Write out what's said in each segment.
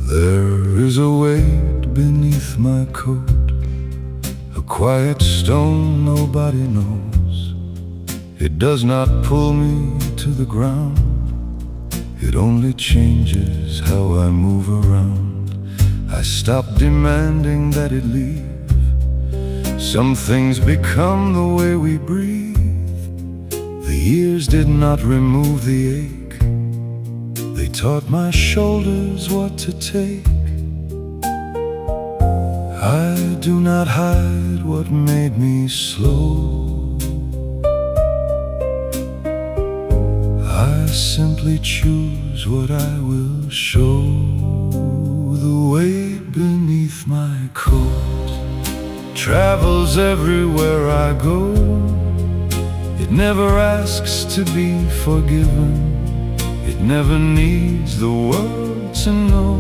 There is a weight beneath my coat, a quiet stone nobody knows. It does not pull me to the ground, it only changes how I move around. I stop demanding that it leave. Some things become the way we breathe. The years did not remove the ache, they taught my shoulders what to take. I do not hide what made me slow, I simply choose what I will show. The weight beneath my coat travels everywhere I go. It never asks to be forgiven, it never needs the world to know.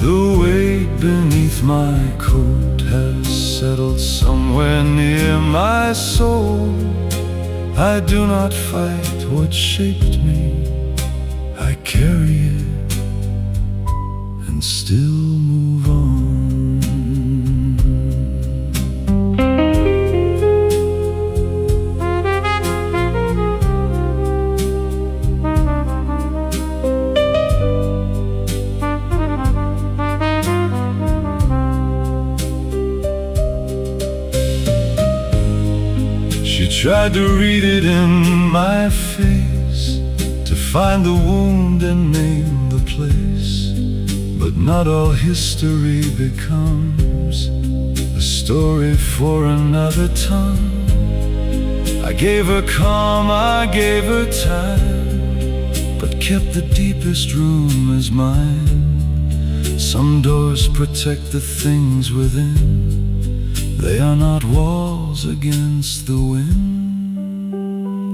The weight beneath my coat has settled somewhere near my soul. I do not fight what shaped me, I carry it and still move on. She tried to read it in my face, to find the wound and name the place. But not all history becomes a story for another time. I gave her calm, I gave her time, but kept the deepest room as mine. Some doors protect the things within, they are not walls against the wind.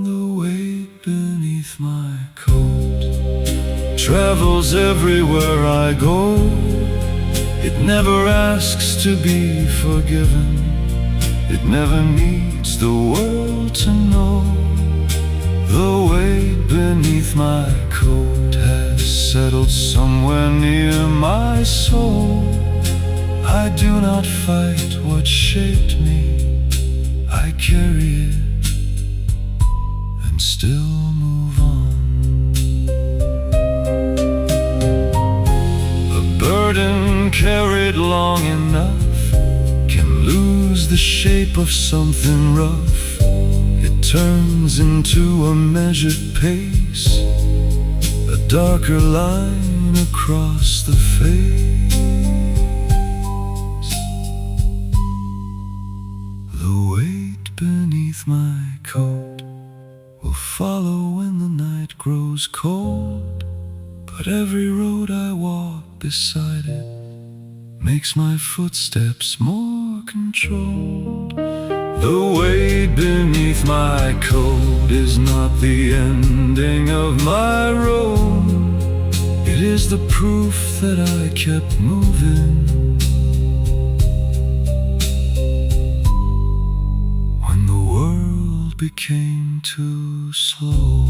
The weight beneath my coat travels everywhere I go. It never asks to be forgiven, it never needs the world to know. The weight beneath my coat has settled somewhere near my soul. I do not fight what shaped me, I carry it and still move on. A burden carried long enough can lose the shape of something rough. It turns into a measured pace, a darker line across the face. Beneath my coat will follow when the night grows cold, but every road I walk beside it makes my footsteps more controlled. The weight beneath my coat is not the ending of my road, it is the proof that I kept moving became too slow.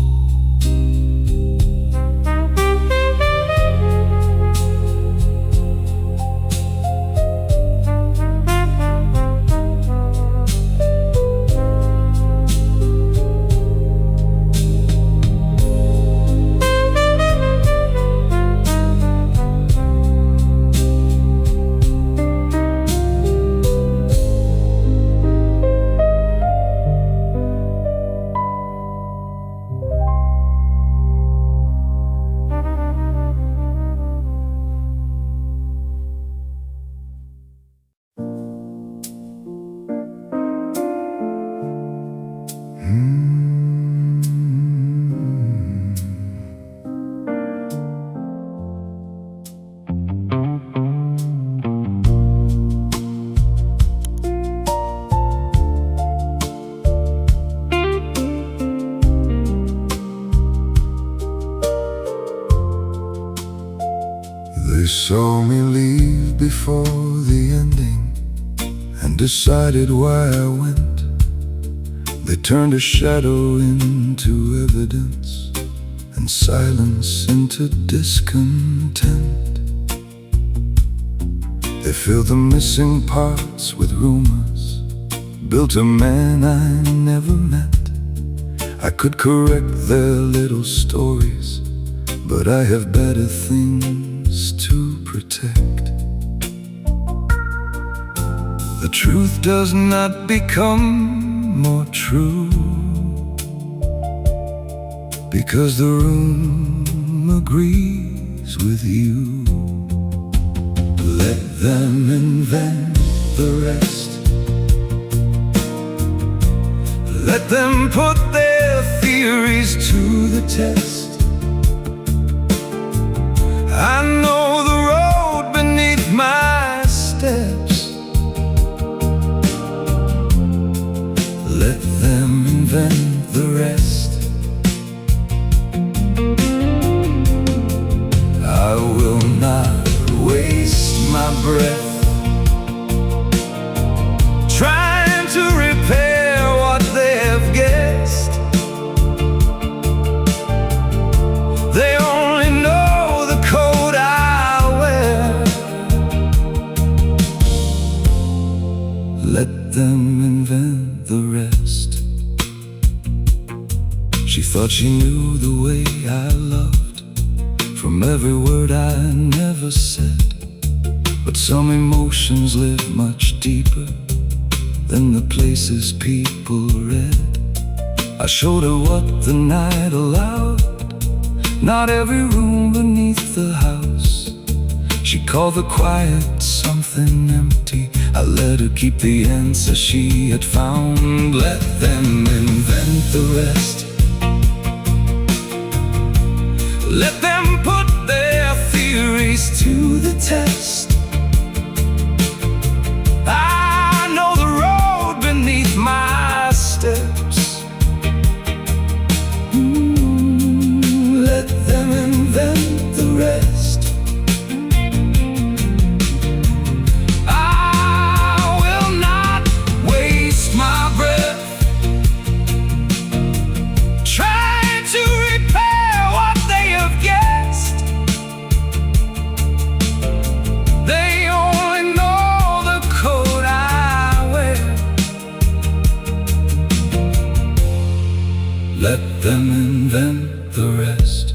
They saw me leave before the ending and decided why I went. They turned a shadow into evidence and silence into discontent. filled the missing parts with rumors, built a man I never met. I could correct their little stories, but I have better things to protect. The truth does not become more true because the room agrees with you. Let them invent the rest. Let them put their theories to the test. I know the road beneath my steps. Let them invent the rest. I will not waste my breath trying to repair what they have guessed. They only know the coat I wear. Let them invent the rest. She thought she knew the way I loved from every word I never said. But some emotions live much deeper than the places people read. I showed her what the night allowed, not every room beneath the house. She called the quiet something empty. I let her keep the answer she had found. Let them invent the rest. Let them put their theories to the test. I know the road beneath my steps. Let them invent the rest. I will not waste my breath trying to repair what they have guessed. They only know the coat I wear. Let them invent the rest.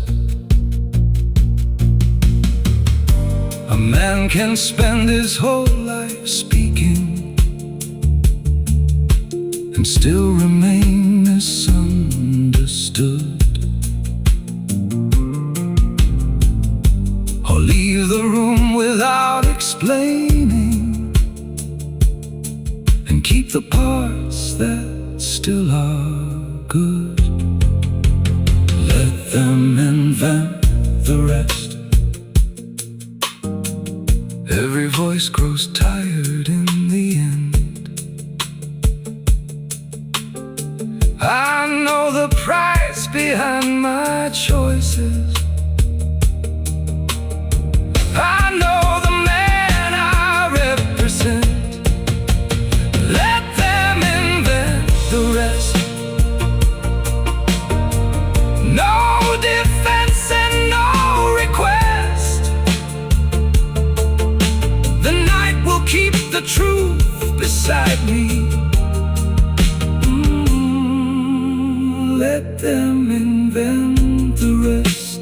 A man can spend his whole life speaking and still remain misunderstood, or leave the room without explaining and keep the parts that still are good. Let them invent the rest. Every voice grows tired in the end. I know the price behind my choices. I know the man I represent. Let them invent the rest. No defense and no request. The night will keep the truth beside me. Let them invent the rest.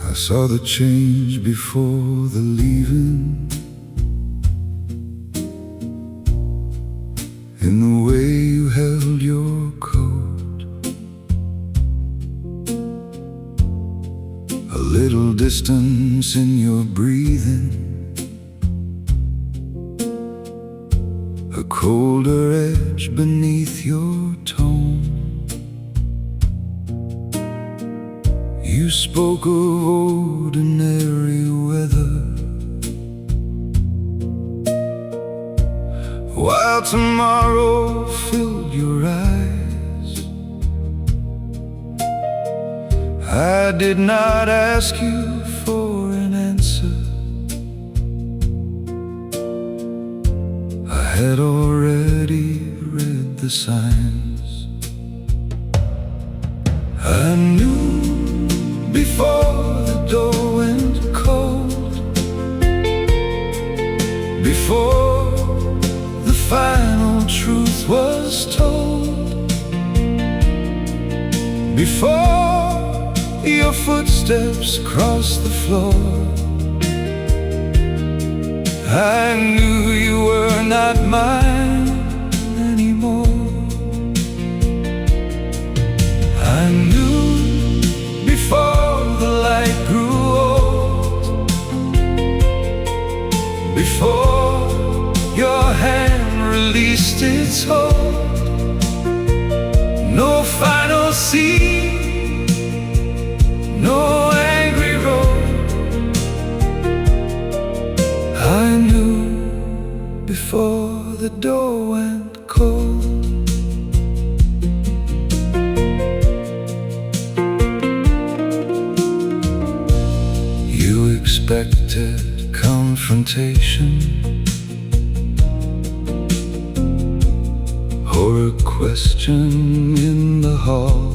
I saw the change before the leaving, in the way you held your coat. A little distance in your breathing, colder edge beneath your tone. You spoke of ordinary weather, while tomorrow filled your eyes. I did not ask you for an answer. I had already read the signs. I knew before the door went cold, before the final truth was told, before your footsteps crossed the floor. I knew you were not mine anymore. I knew before the light grew old, before your hand released its hold. No final scene, no angry road. I knew before the door went cold. You expected confrontation, or a question in the hall.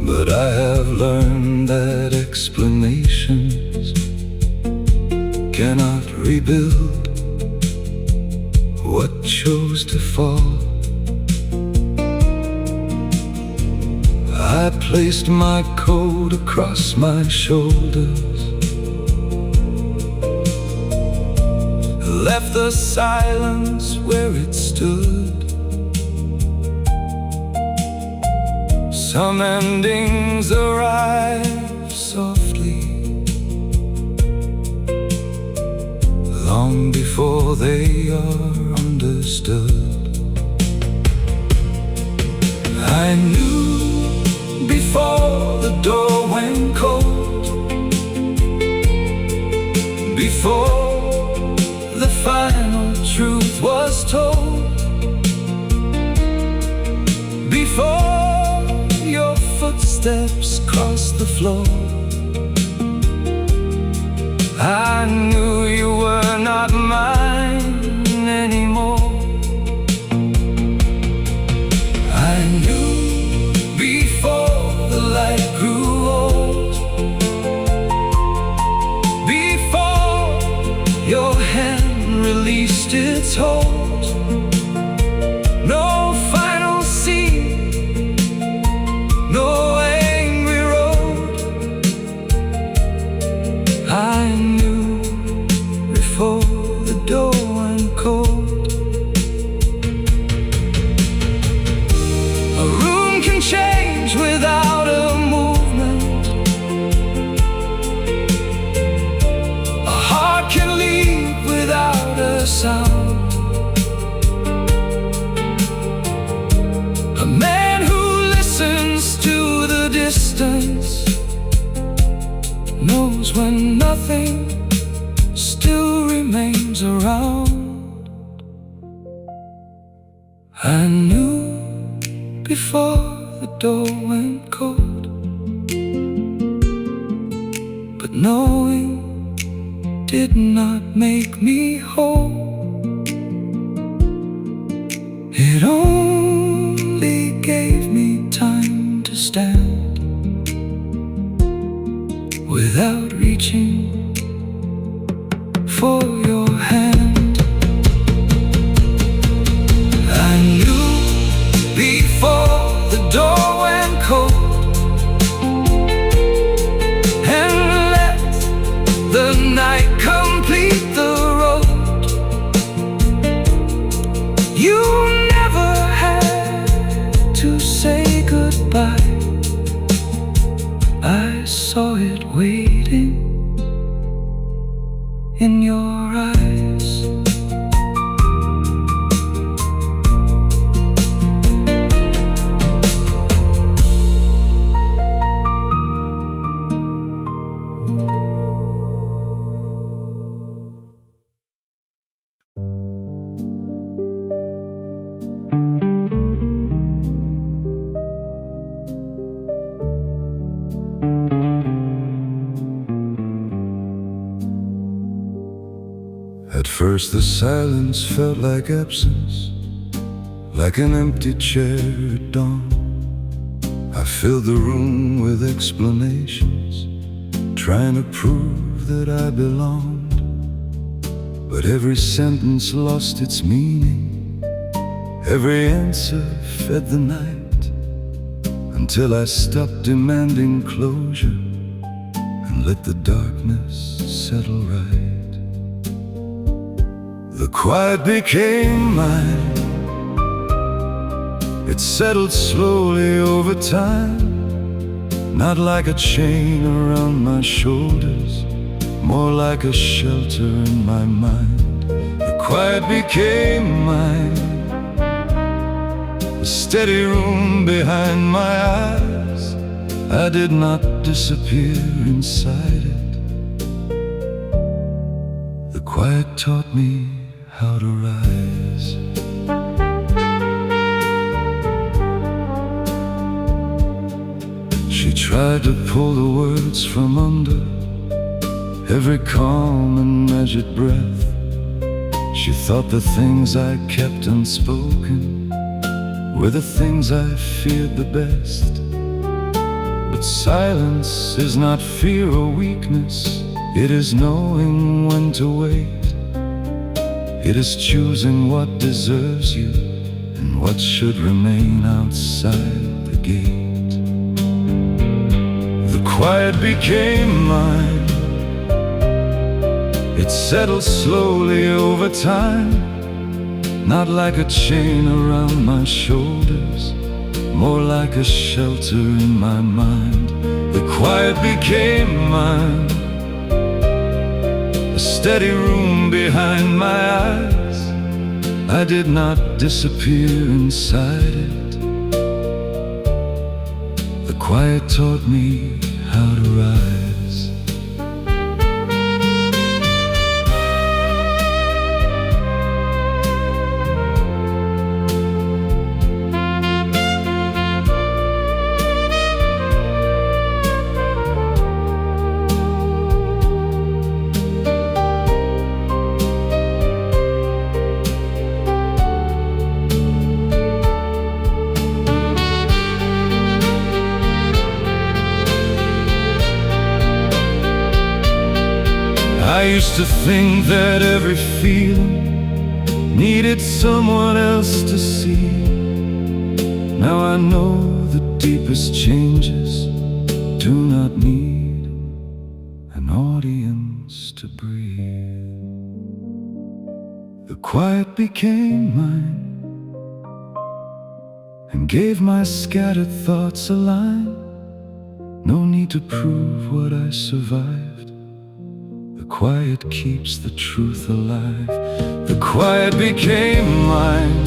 But I have learned that explanations cannot rebuild what chose to fall. I placed my coat across my shoulders, left the silence where it stood. Some endings arrive softly, long before they are understood. I knew before the door went cold, before the final truth was told, before your footsteps crossed the floor. I knew you were not mine anymore. I knew before the light grew old, before your hand released its hold. No final scene, no angry road. I knew before the door went cold. A room can change without a movement. A heart can leave without a sound. A man who listens to the distance knows when nothing still remains around. I knew before the door went cold, but knowing did not make me whole. It only gave me time to stand without reaching for your hand. I knew before the door went cold, and let the night complete the road. You never had to say goodbye. I saw it waiting in your eyes. At first the silence felt like absence, like an empty chair at dawn. I filled the room with explanations, trying to prove that I belonged. But every sentence lost its meaning, every answer fed the night, until I stopped demanding closure and let the darkness settle right. The quiet became mine. It settled slowly over time, not like a chain around my shoulders, more like a shelter in my mind. The quiet became mine, a steady room behind my eyes. I did not disappear inside it. The quiet taught me how to rise. She tried to pull the words from under every calm and measured breath. She thought the things I kept unspoken were the things I feared the best. But silence is not fear or weakness, it is knowing when to wait. It is choosing what deserves you and what should remain outside the gate. The quiet became mine. It settled slowly over time, not like a chain around my shoulders, more like a shelter in my mind. The quiet became mine, a steady room behind my eyes. I did not disappear inside it. The quiet taught me how to rise. I used to think that every feeling needed someone else to see. Now I know the deepest changes do not need an audience to breathe. The quiet became mine and gave my scattered thoughts a line. No need to prove what I survived. The quiet keeps the truth alive. The quiet became mine,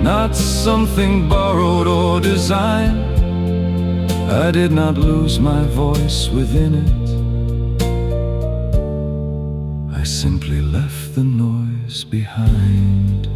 not something borrowed or designed. I did not lose my voice within it. I simply left the noise behind.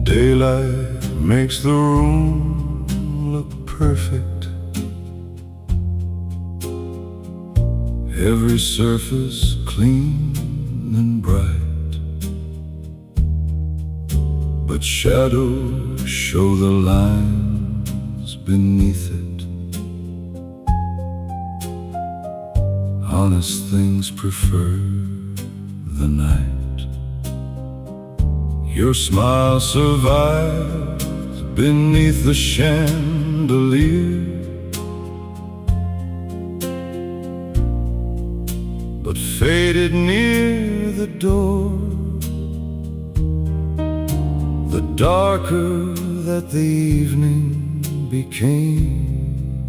Daylight makes the room look perfect. Every surface clean and bright. but shadows show the lines beneath it. Honest things prefer the night. Your smile survives beneath the chandelier, but faded near the door. The darker that the evening became,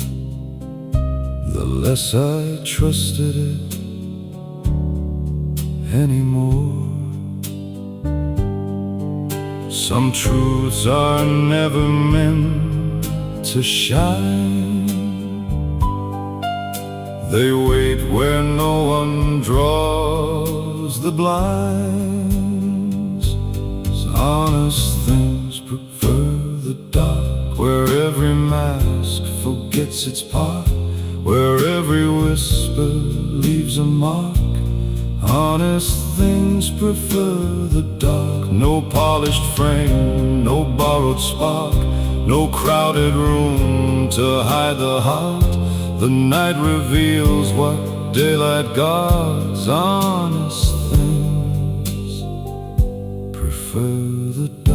the less I trusted it anymore. Some truths are never meant to shine. They wait where no one draws the blinds. Honest things prefer the dark, where every mask forgets its part, where every whisper leaves a mark. Honest things prefer the dark. No polished frame, no borrowed spark, no crowded room to hide the heart. The night reveals what daylight guards. Honest things prefer the dark.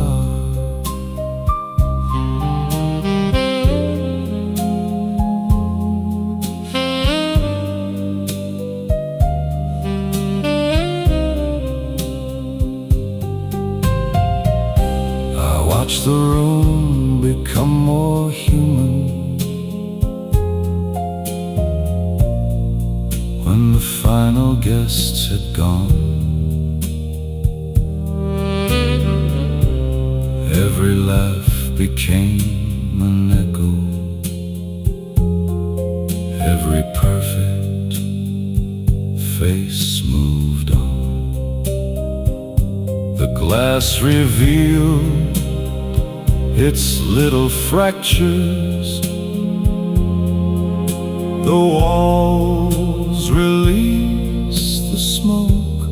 I watch the room become more human when the final guests had gone. Every laugh became an echo, every perfect face moved on. The glass revealed its little fractures, the walls released the smoke,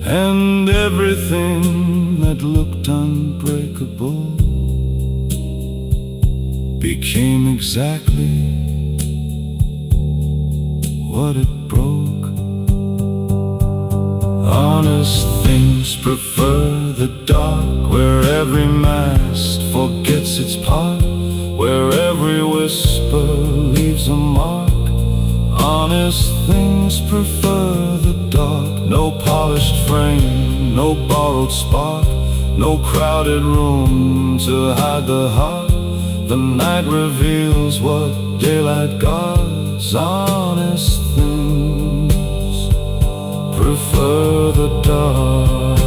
and everything that looked unbreakable became exactly what it broke. Honest things prefer the dark, where every mast forgets its part, where every whisper leaves a mark. Honest things prefer the dark. No polished frame, no borrowed spark, no crowded room to hide the heart. The night reveals what daylight guards. Honest things prefer the dark.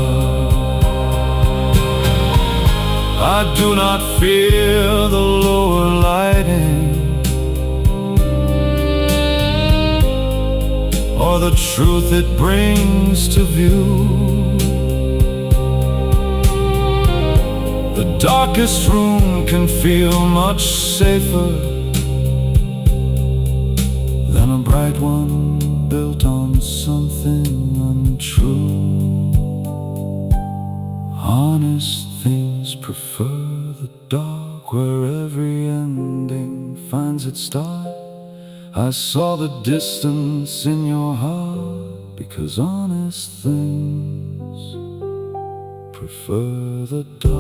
I do not fear the lower lighting or the truth it brings to view. The darkest room can feel much safer than a bright one built on something untrue. Honest things prefer the dark, where every ending finds its start. I saw the distance in your heart, because honest things prefer the dark.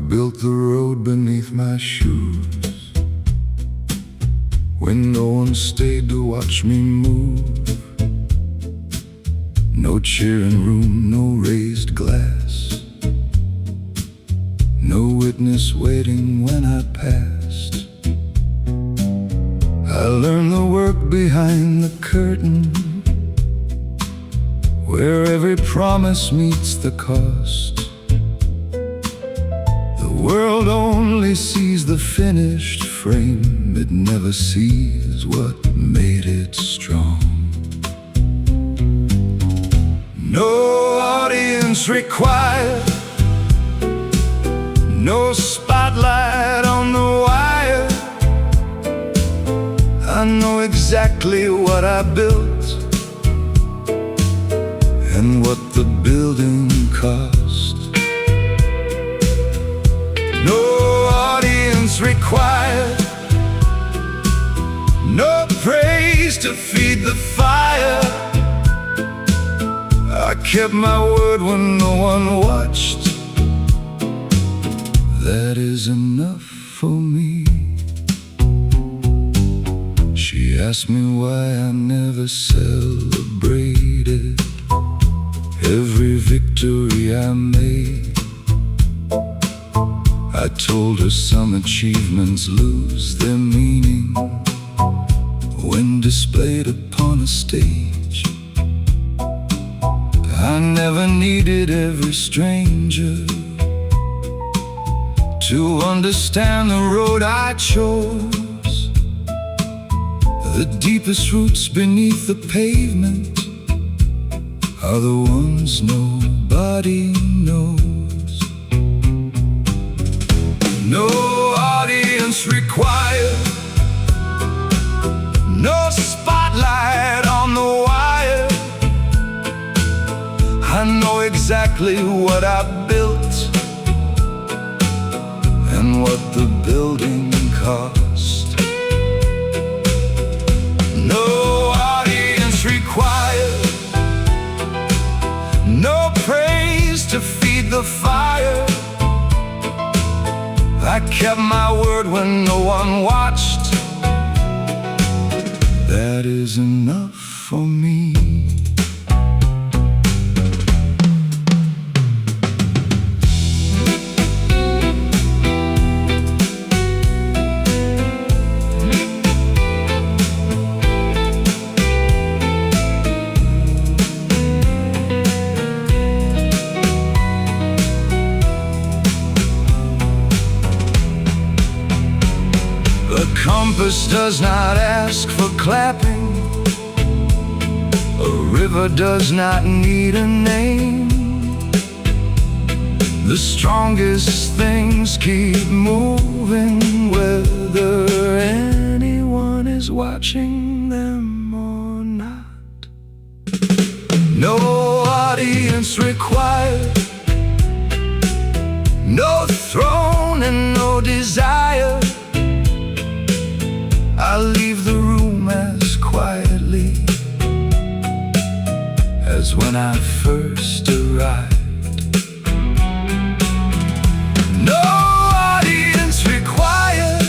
Built the road beneath my shoes, when no one stayed to watch me move. No cheering room, no raised glass, no witness waiting when I passed. I learned the work behind the curtain, where every promise meets the cost. The world only sees the finished frame, it never sees what made it strong. No audience required, no spotlight on the wire. I know exactly what I built and what the building cost. No audience required, no praise to feed the fire. I kept my word when no one watched. That is enough for me. She asked me why I never celebrated every victory I made. I told her some achievements lose their meaning when displayed upon a stage. I never needed every stranger to understand the road I chose. The deepest roots beneath the pavement are the ones nobody knows. No audience required, no spotlight on the wire. I know exactly what I built and what the building cost. No audience required, no praise to feed the fire. I kept my word when no one watched. That is enough for me. The compass does not ask for clapping, a river does not need a name. The strongest things keep moving, whether anyone is watching them or not. No audience required, no throne and no desire. I leave the room as quietly as when I first arrived. No audience required,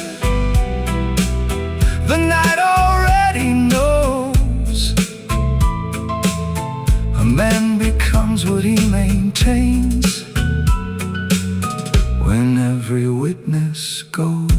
the night already knows. A man becomes what he maintains when every witness goes.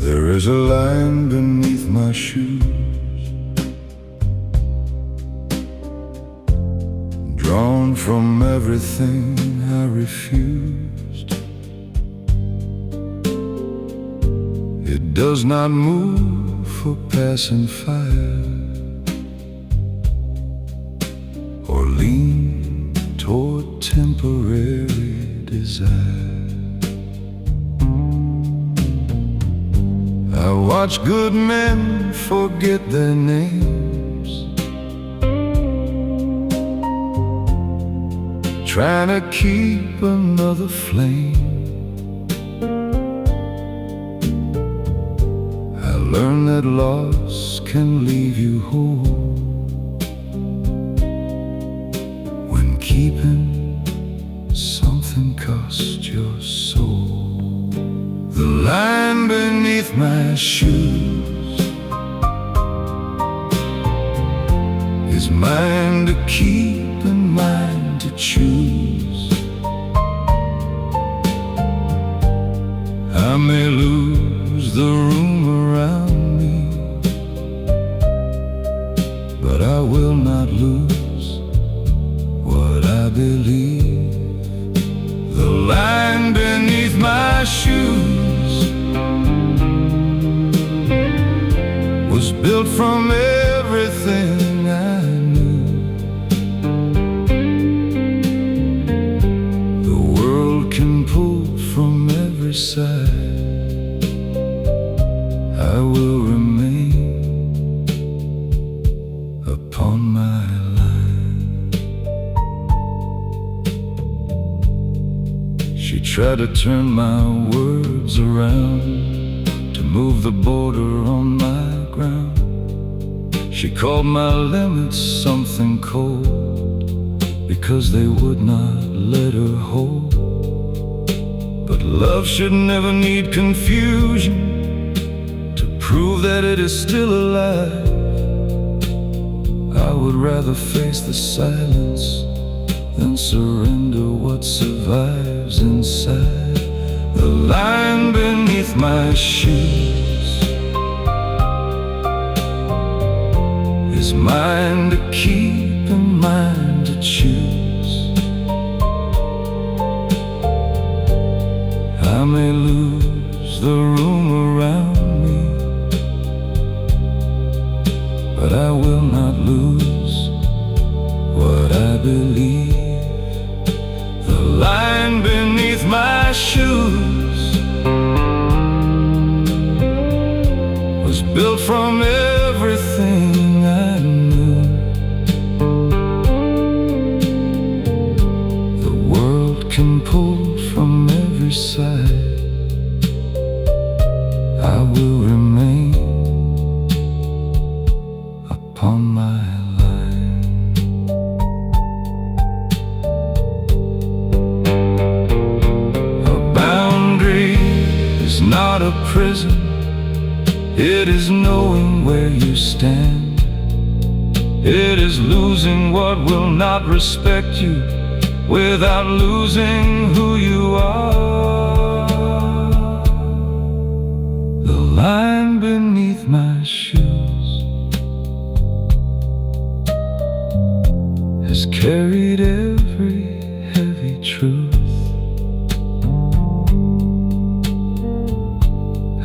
There's a line beneath my shoes, drawn from everything I refused. It does not move for passing fire or lean temporary desire. I watch good men forget their names, trying to keep another flame. I learned that loss can leave you whole when keeping something cost your soul. The line beneath my shoes is mine to keep and mine to choose. I may lose the room around me, but I will not lose what I believe. The line beneath my shoes was built from everything I knew. The world can pull from every side. I will remain upon my line. She tried to turn my words around, to move the border on my ground. She called my limits something cold, because they would not let her hold. But love should never need confusion to prove that it is still alive. I would rather face the silence than surrender what survives inside. The line beneath my shoes is mine to keep and mine to choose. I may lose the room around me, but I will not lose what I believe. The line beneath my shoes was built from everything I knew. The world can pull from every side. I will remain upon my line. A boundary is not a prison, it is knowing where you stand. It is losing what will not respect you without losing who you are. The line beneath my shoes has carried every heavy truth.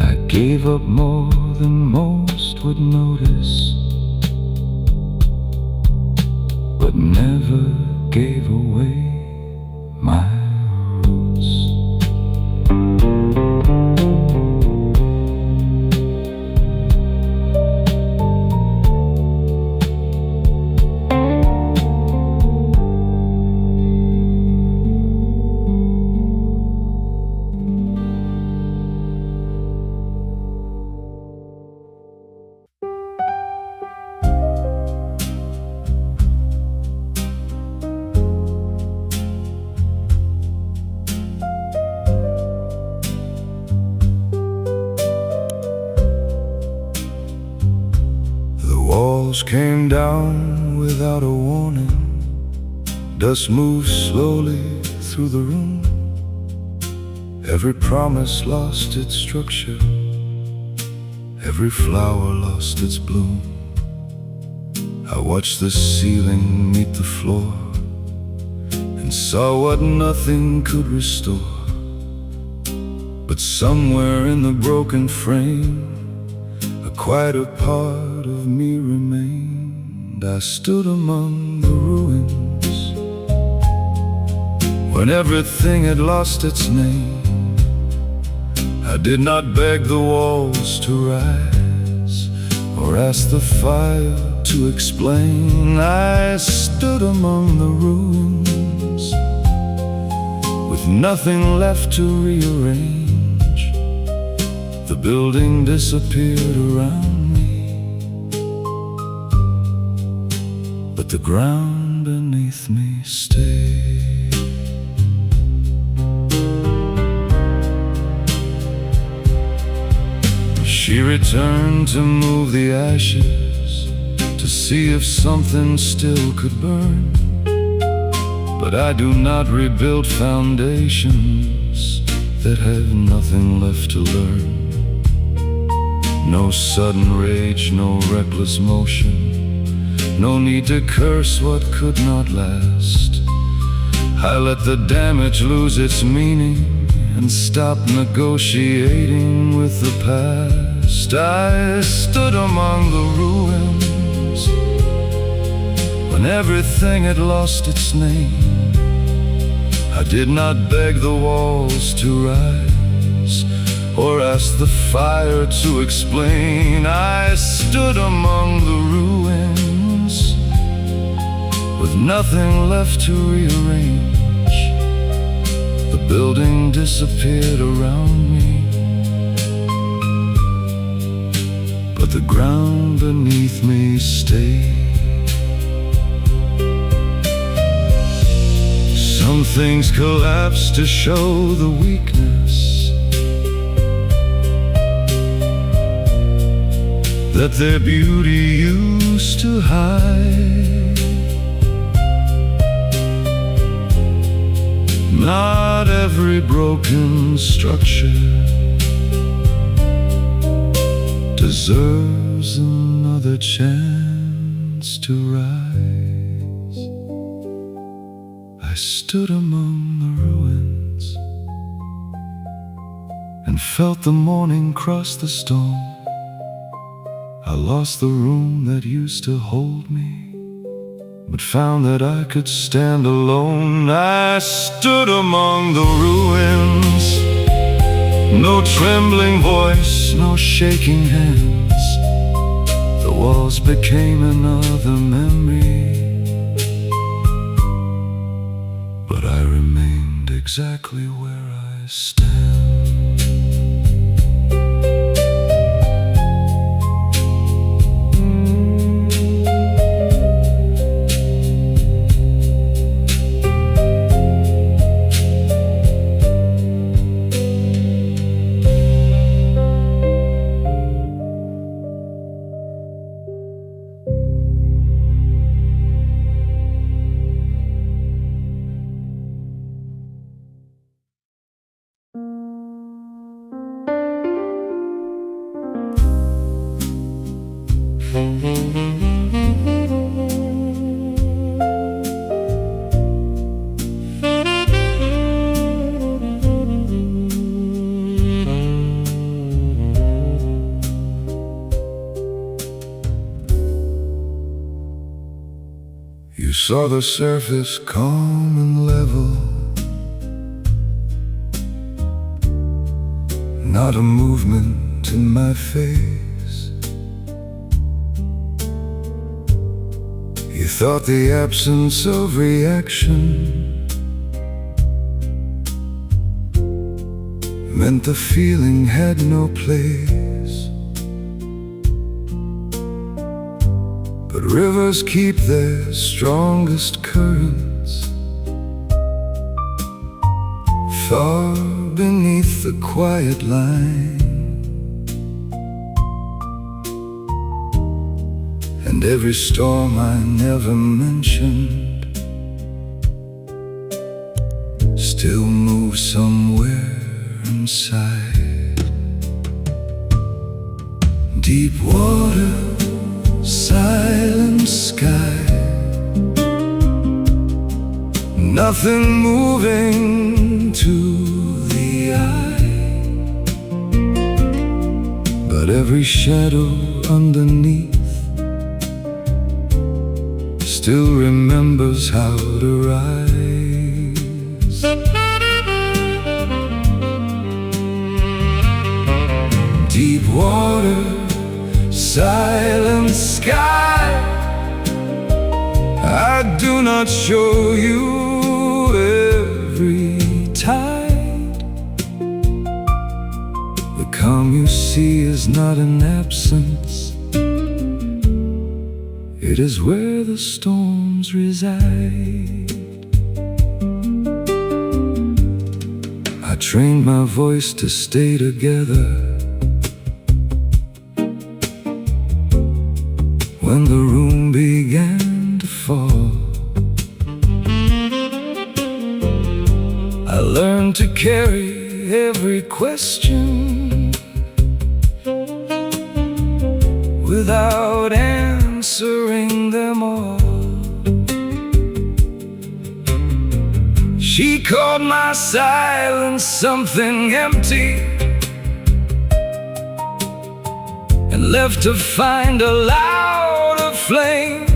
I gave up more than most would notice, but never gave away my roots. Walls came down without a warning. Dust moved slowly through the room. Every promise lost its structure, every flower lost its bloom. I watched the ceiling meet the floor and saw what nothing could restore. But somewhere in the broken frame, a quieter part of me remained. I stood among the ruins, When everything had lost its name, I did not beg the walls to rise or ask the fire to explain. I stood among the ruins with nothing left to rearrange. The building disappeared around me, but the ground beneath me stayed. She returned to move the ashes, to see if something still could burn. But I do not rebuild foundations that have nothing left to learn. No sudden rage, no reckless motion, no need to curse what could not last. I let the damage lose its meaning and stop negotiating with the past. I stood among the ruins when everything had lost its name. I did not beg the walls to rise or ask the fire to explain. I stood among the ruins with nothing left to rearrange. The building disappeared around me, but the ground beneath me stayed. Some things collapse to show the weakness that their beauty used to hide. Not every broken structure deserves another chance to rise. I stood among the ruins and felt the morning cross the storm. I lost the room that used to hold me, but found that I could stand alone. I stood among the ruins, no trembling voice, no shaking hands. The walls became another memory, but I remained exactly where I stand. You saw the surface calm and level, not a movement in my face. You thought the absence of reaction meant the feeling had no place. But rivers keep their strongest currents far beneath the quiet line. And every storm I never mentioned still moves somewhere inside. Deep water, silent sky, nothing moving to the eye, but every shadow underneath still remembers how to rise. Deep water, silent sky, I do not show you every tide. The calm you see is not an absence, it is where the storms reside. I trained my voice to stay together when the room began to fall. I learned to carry every question without answering them all. She called my silence something empty, and left to find a louder flame.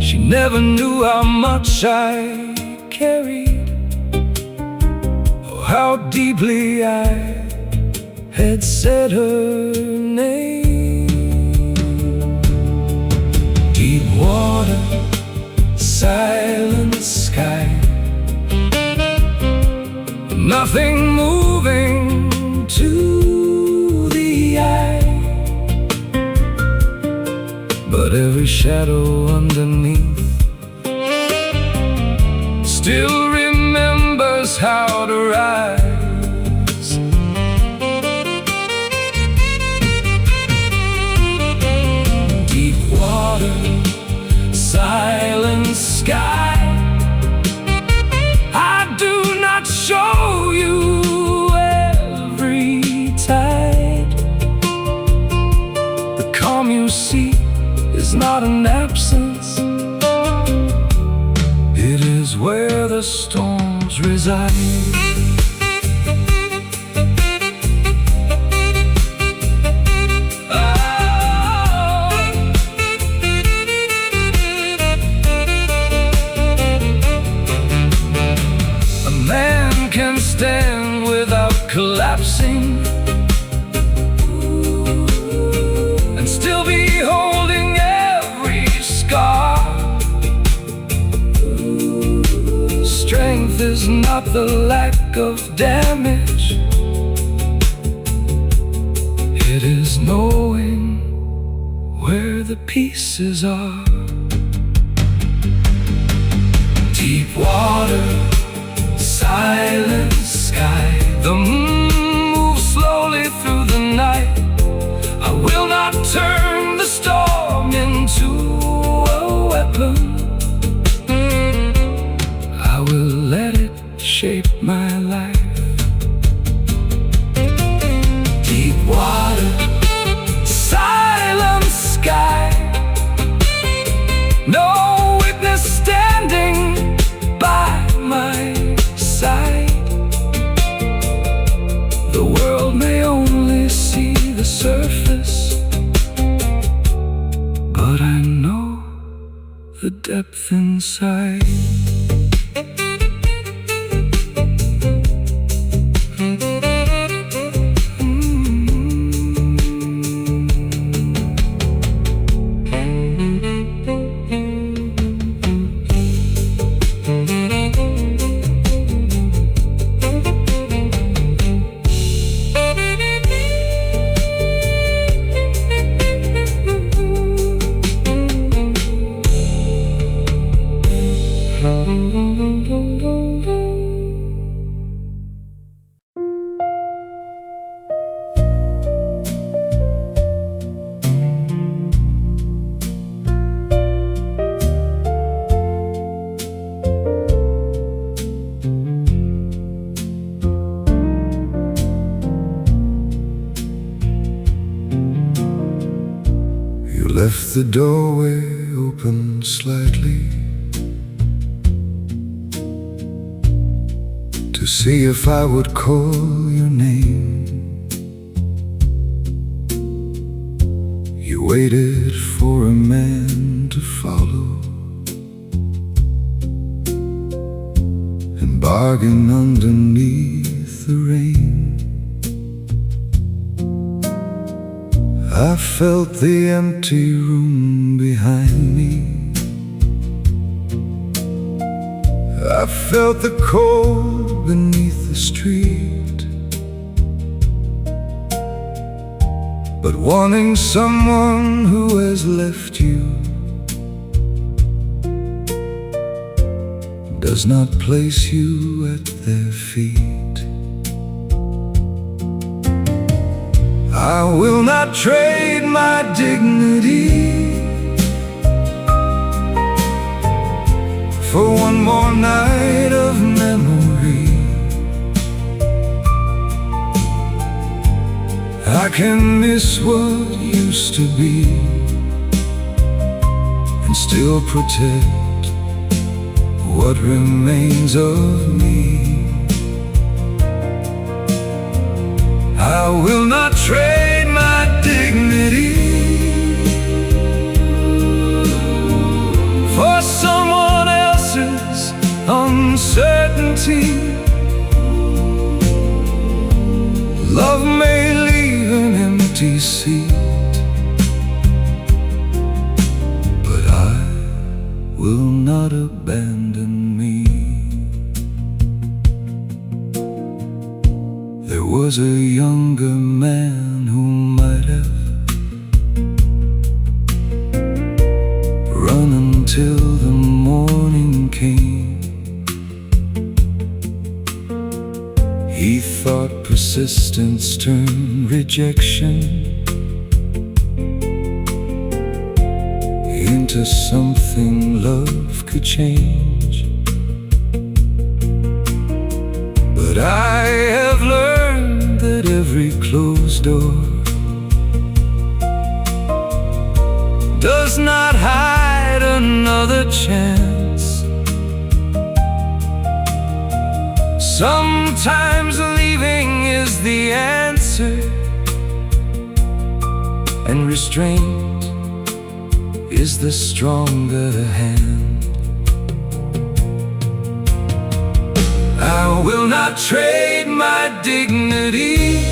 She never knew how much I carried, or how deeply I had said her name. Deep water, silent sky, nothing moving to the eye, but every shadow underneath still remembers how to rise. Deep water, silent sky, I do not show you every tide. The calm you see is not an absence, it is where the storms reside. Stand without collapsing, and still be holding every scar. Strength is not the lack of damage, it is knowing where the pieces are. Deep water, silent sky, the moon moves slowly through the night. I will not turn the storm into a weapon, I will let it shape my life. Deep water, silent sky, no witness standing by my side. The world may only see the surface, but I know the depth inside. Left the doorway open slightly to see if I would call your name. You waited for a man to follow, bargain underneath the rain. I felt the empty room behind me. I felt the cold beneath the street. But wanting someone who has left you does not place you at their feet. I will not trade my dignity for one more night of memory. I can miss what used to be and still protect what remains of me. I will not trade my dignity for someone else's uncertainty. Love may leave an empty seat, but I will not abandon me. There was a younger man who might have run until the morning came. He thought persistence turned rejection into something love could change. But I have learned that every closed door does not hide another chance. Sometimes leaving is the answer, and restraint is the stronger hand. I will not trade my dignity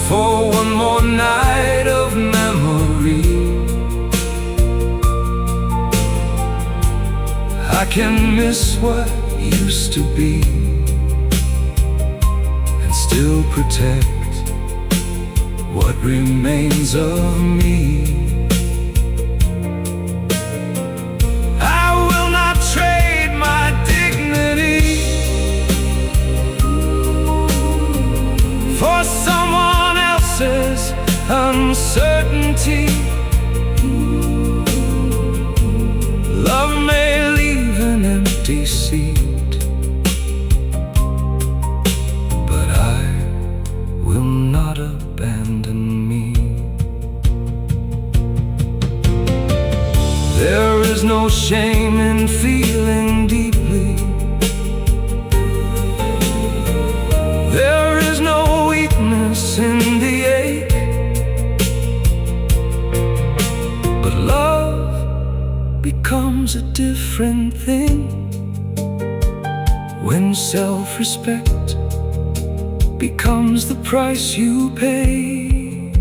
for one more night of memory. I can miss what used to be and still protect what remains of me. I will not trade my dignity for someone else's uncertainty. Love may leave an empty seat, but I will not abandon me. There is no shame in feeling deeply. There is no weakness in the ache. But love becomes a different thing when self-respect becomes the price you pay.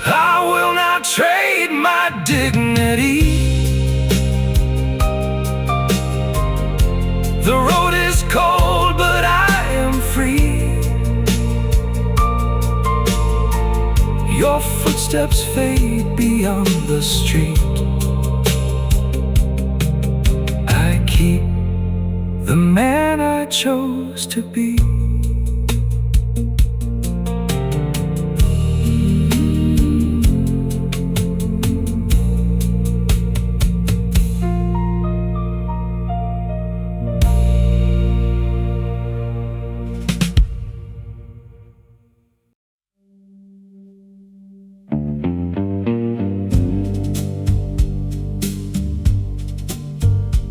I will not trade my dignity. The road is cold, but I am free. Your footsteps fade beyond the street. I keep the man I chose to be.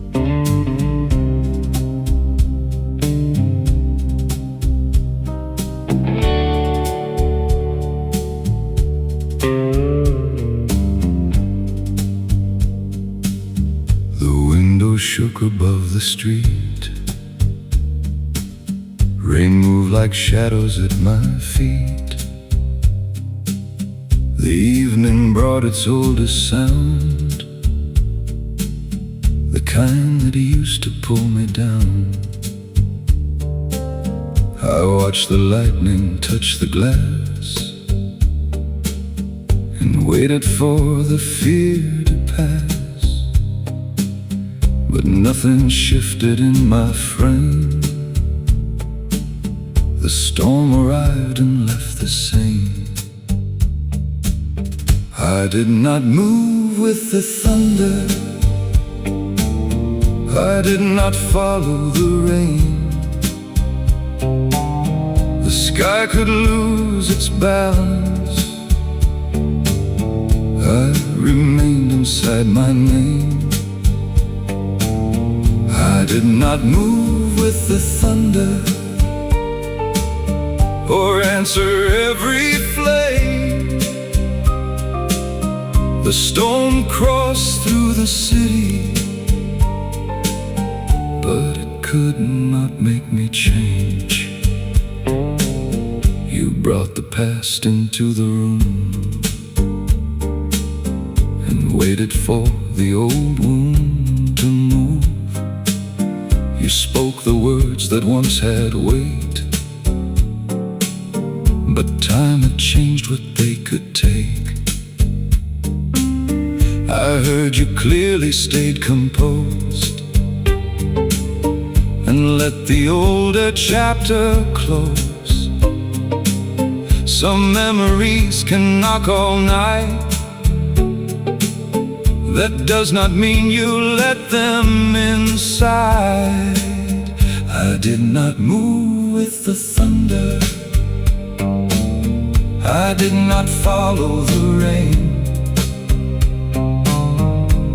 Thank you. shook above the street. Rain moved like shadows at my feet. The evening brought its oldest sound, the kind that used to pull me down. I watched the lightning touch the glass and waited for the fear to pass. But nothing shifted in my frame. The storm arrived and left the same. I did not move with the thunder, I did not follow the rain. The sky could lose its balance, I remained inside my name. I did not move with the thunder or answer every flame. The storm crossed through the city, but it could not make me change. You brought the past into the room and waited for the old wound to move. You spoke the words that once had weight, but time had changed what they could take. I heard you clearly, stayed composed, and let the older chapter close. Some memories can knock all night. That does not mean you let them inside. I did not move with the thunder, I did not follow the rain.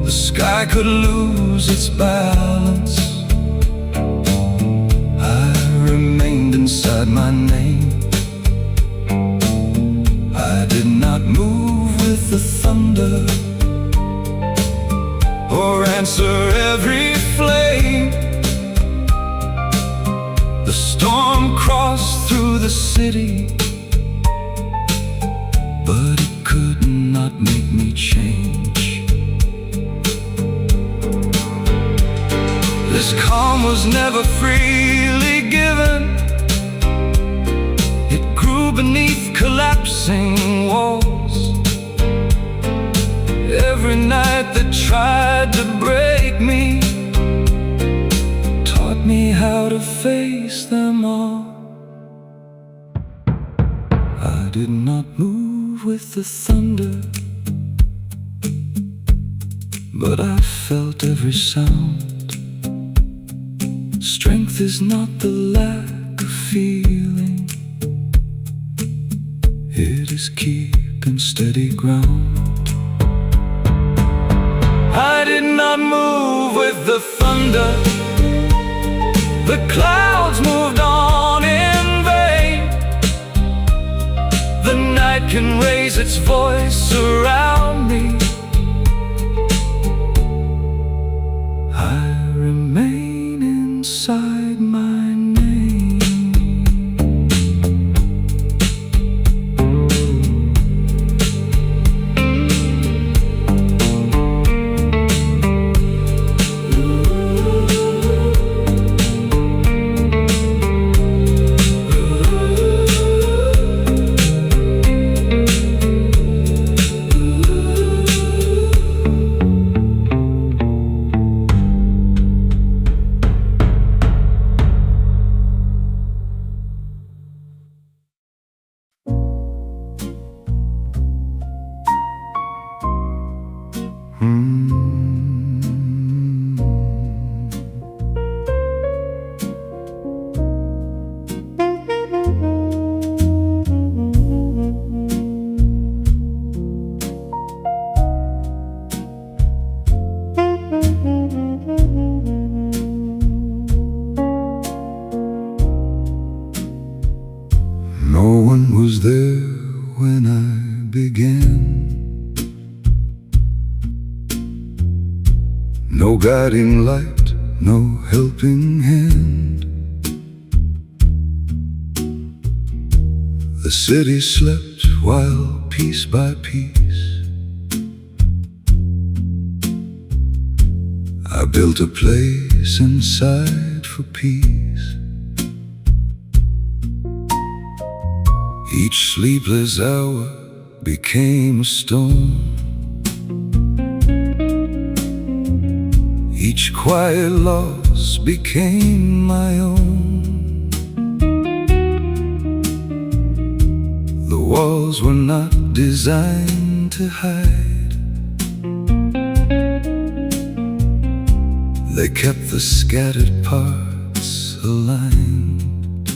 The sky could lose its balance, I remained inside my name. I did not move with the thunder or answer every flame. The storm crossed through the city, but it could not make me change. This calm was never freely given. It grew beneath collapsing walls. Every night that tried to break me taught me how to face them all. I did not move with the thunder, but I felt every sound. Strength is not the lack of feeling, it is keeping steady ground. I did not move with the thunder, the clouds moved on in vain. The night can raise its voice around me, I remain inside my name. No one was there when I began, no guiding light, no helping hand. The city slept while piece by piece I built a place inside for peace. Each sleepless hour became a storm. Each quiet loss became my own. The walls were not designed to hide. They kept the scattered parts aligned.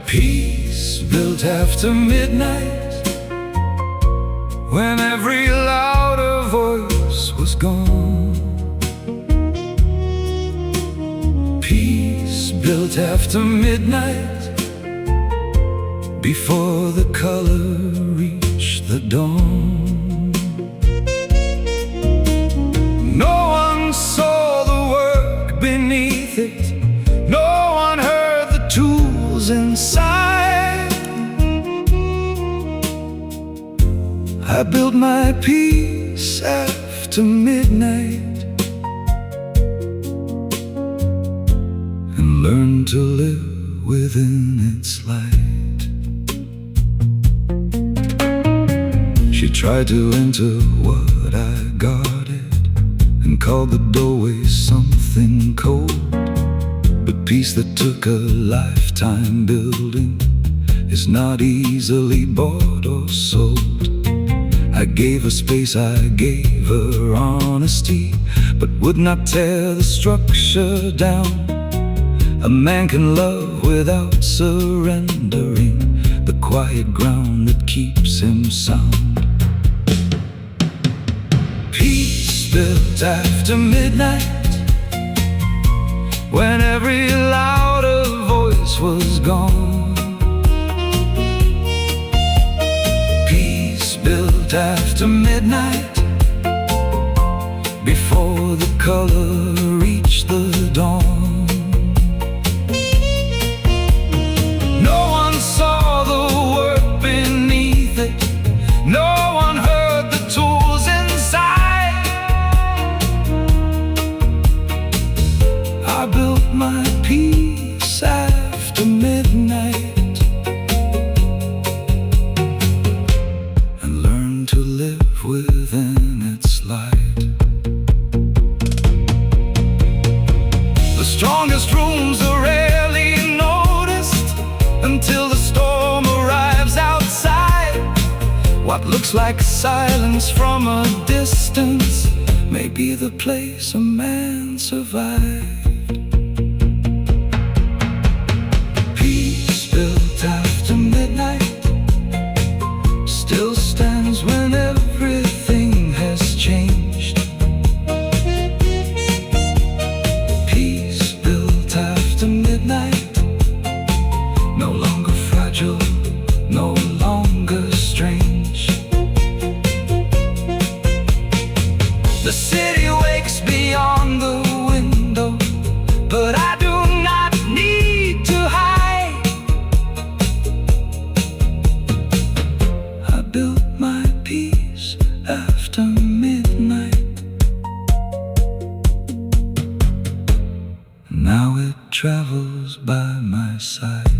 Peace built after midnight, when every louder voice was gone. Peace built after midnight, before the color reached the dawn. No one saw the work beneath it. No one heard the tools inside. I built my peace after midnight and learned to live within its light. She tried to enter what I guarded and called the doorway something cold. But peace that took a lifetime building is not easily bought or sold. I gave her space, I gave her honesty, but would not tear the structure down. A man can love without surrendering the quiet ground that keeps him sound. Peace built after midnight, when every louder voice was gone. Peace built after midnight, before the color reached the dawn. No one saw the work beneath it. No one heard the tools inside. I built my peace after midnight and learned to live within its light. The strongest rooms are rarely noticed until the storm arrives outside. What looks like silence from a distance may be the place a man survived. Peace built after midnight still stands when everything has changed. Peace built after midnight, no longer fragile, no longer strange. The city wakes beyond the window, but I do not need to hide. I built my peace after midnight. Now it travels by my side.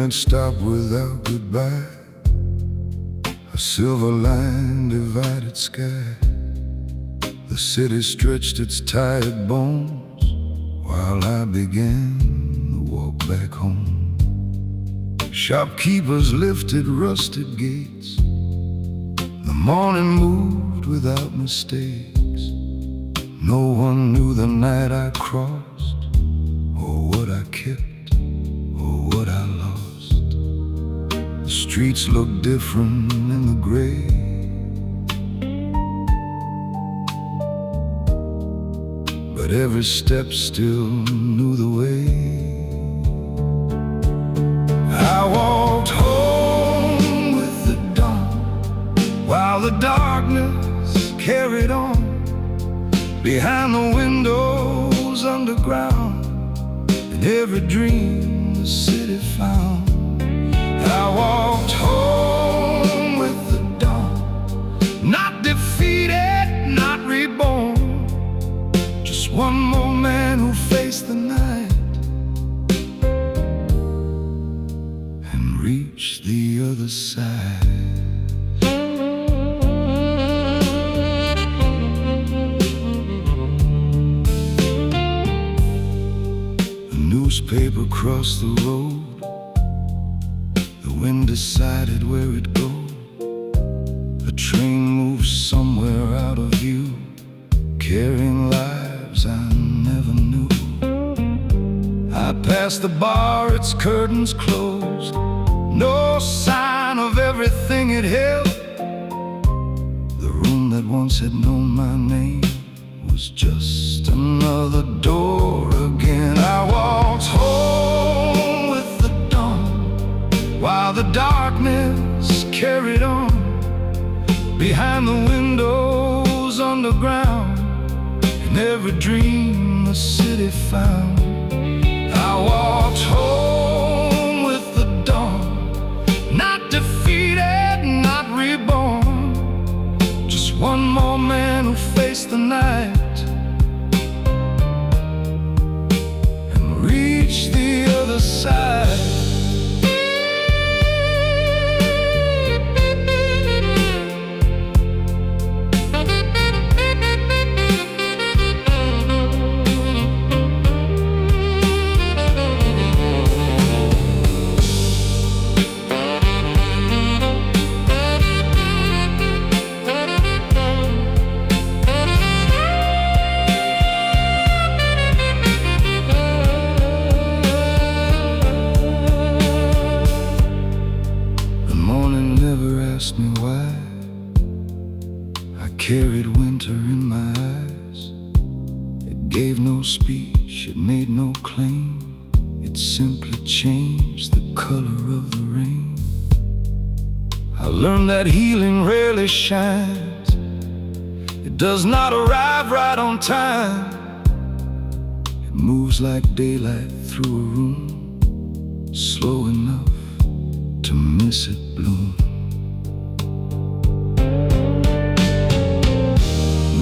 can't stop without goodbye. A silver line divided sky. The city stretched its tired bones while I began the walk back home. Shopkeepers lifted rusted gates. The morning moved without mistakes. No one knew the night I crossed, or what I kept, or what I lost. The streets looked different in the gray. But every step still knew the way. I walked home with the dawn, while the darkness carried on. Behind the windows underground, and every dream the city found. I walked home with the dawn, not defeated, not reborn. Just one more man who faced the night and reached the other side. Newspaper crossed the road. The wind decided where it'd go. A train moved somewhere out of view, carrying lives I never knew. I passed the bar, its curtains closed. No sign of everything it held. The room that once had known my name was just another door again. I walked home with the dawn, while the darkness carried on. Behind the windows underground, and every dream the city found. I walked home with the dawn, not defeated, not reborn. Just one more man who faced the night reach the other side. Asked me why I carried winter in my eyes. It gave no speech, it made no claim. It simply changed the color of the rain. I learned that healing rarely shines. It does not arrive right on time. It moves like daylight through a room, slow enough to miss it bloom.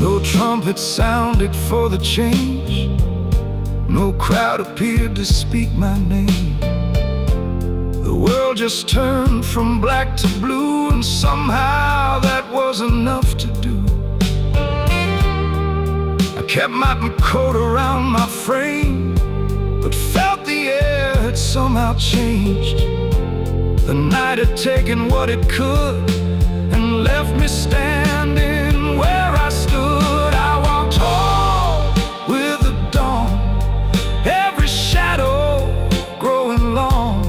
No trumpet sounded for the change. No crowd appeared to speak my name. The world just turned from black to blue, and somehow that was enough to do. I kept my coat around my frame, but felt the air had somehow changed. The night had taken what it could and left me standing where I stood. I walked home with the dawn, every shadow growing long.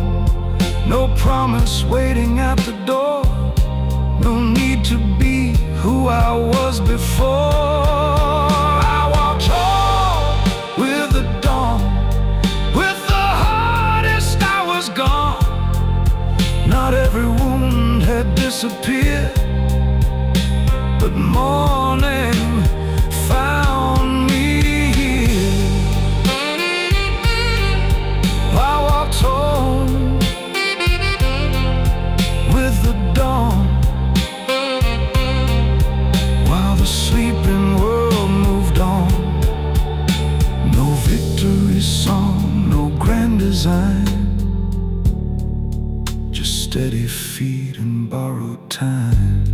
No promise waiting at the door, no need to be who I was before. I walked home with the dawn, with the hardest I was gone. Not every wound had disappeared, but morning found me here. I walked home with the dawn, while the sleeping world moved on. No victory song, no grand design, steady feet and borrowed time.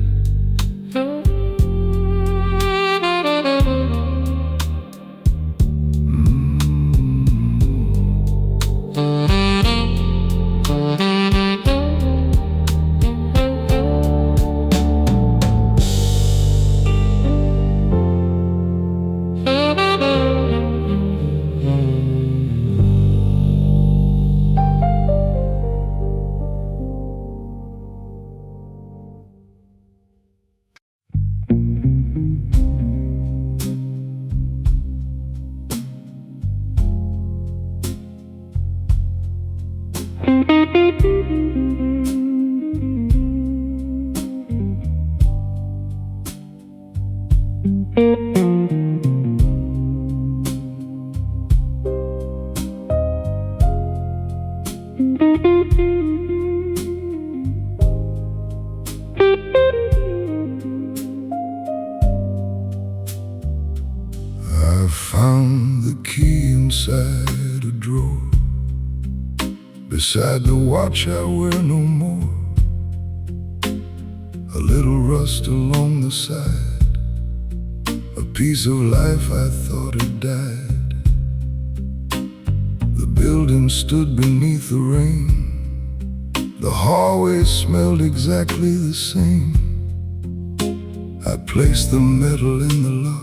I found the key inside a drawer, beside the watch I wear no more. A little rust along the side, a piece of life I thought had died. The building stood beneath the rain, the hallway smelled exactly the same. I placed the metal in the lock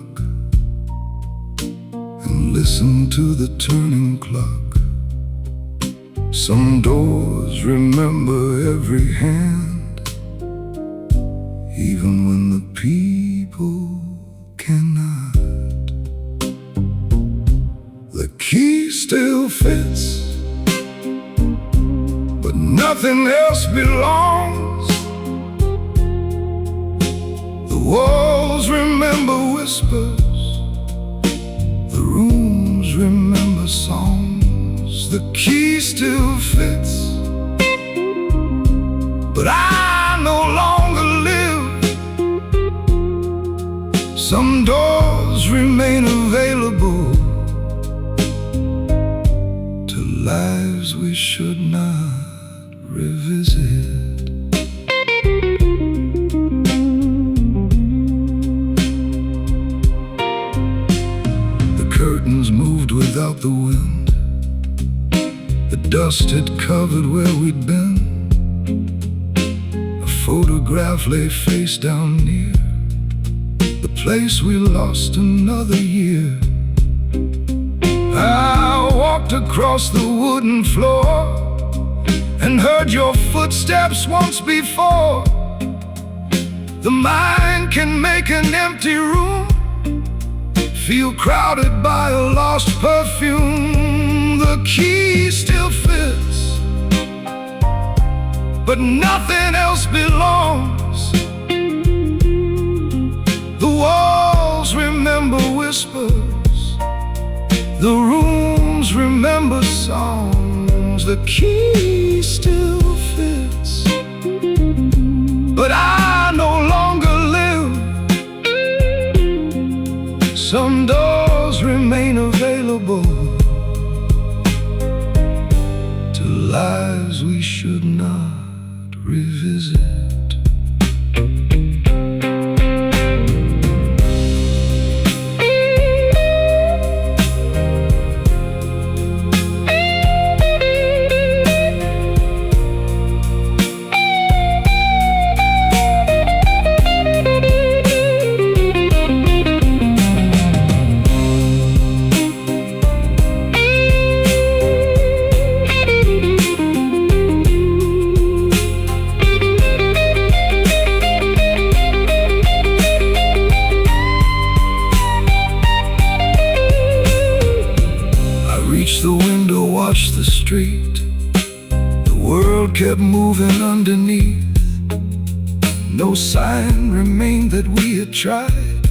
and listened to the turning clock. Some doors remember every hand, even when the people cannot. The key still fits, but nothing else belongs. The walls remember whispers, the rooms remember songs. The key still fits, but I no longer live. Some doors remain available to lives we should not revisit. Curtains moved without the wind. The dust had covered where we'd been. A photograph lay face down near the place we lost another year. I walked across the wooden floor and heard your footsteps once before. The mind can make an empty room feel crowded by a lost perfume. The key still fits, but nothing else belongs. The walls remember whispers, the rooms remember songs. The key still fits, but I no longer live. Some doors remain available to lives we should not revisit. The window watched the street. The world kept moving underneath. No sign remained that we had tried,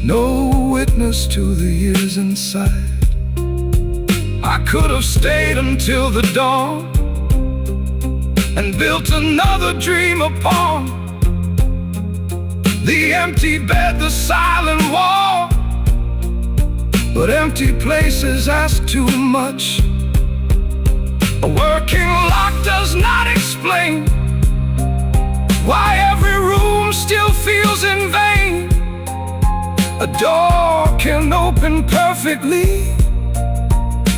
no witness to the years inside. I could have stayed until the dawn and built another dream upon the empty bed, the silent wall. But empty places ask too much. A working lock does not explain why every room still feels in vain. A door can open perfectly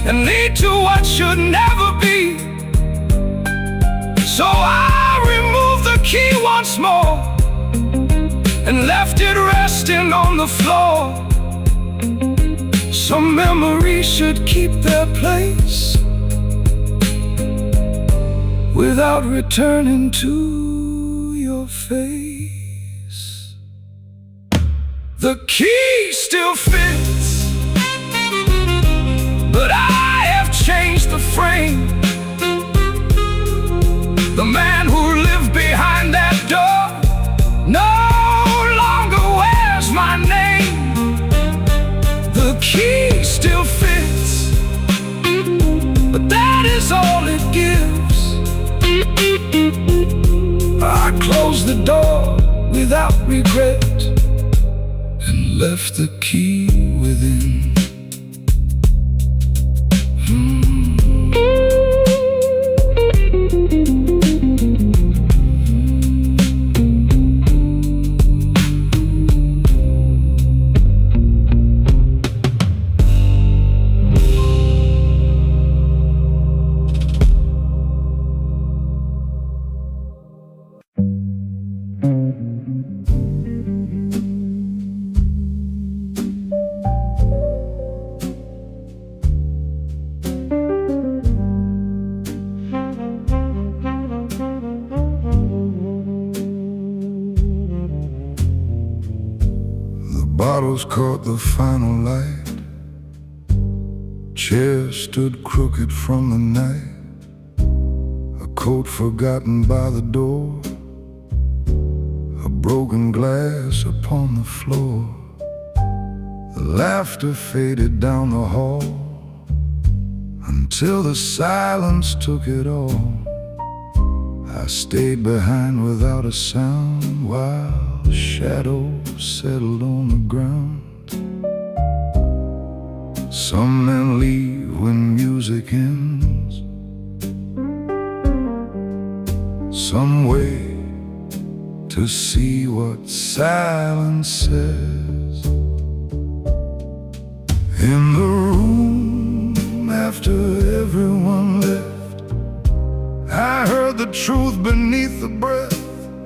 and lead to what should never be. So I removed the key once more and left it resting on the floor. Some memories should keep their place without returning to your face. The key still fits, but I have changed the frame. The man who lived behind that door no longer wears my name. The key still fits, but that is all it gives. I closed the door without regret and left the key within. Bottles caught the final light. Chairs stood crooked from the night. A coat forgotten by the door. A broken glass upon the floor. The laughter faded down the hall until the silence took it all. I stayed behind without a sound while shadows settled on the ground. Some men leave when music ends. Some wait to see what silence says. In the room after everyone left, I heard the truth beneath the breath.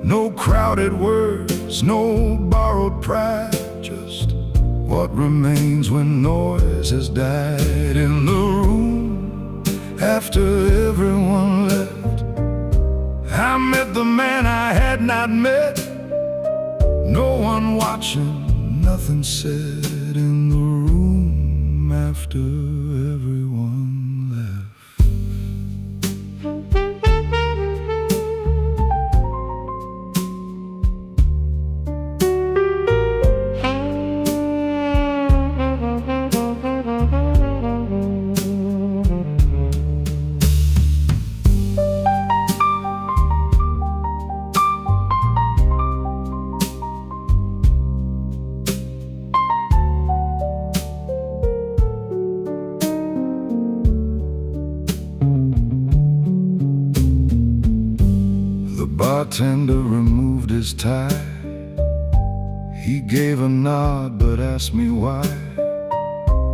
No crowded words, no borrowed pride, just what remains when noise has died. In the room after everyone left, I met the man I had not met. No one watching, nothing said. In the room after everyone left. Bartender removed his tie. He gave a nod but asked me why.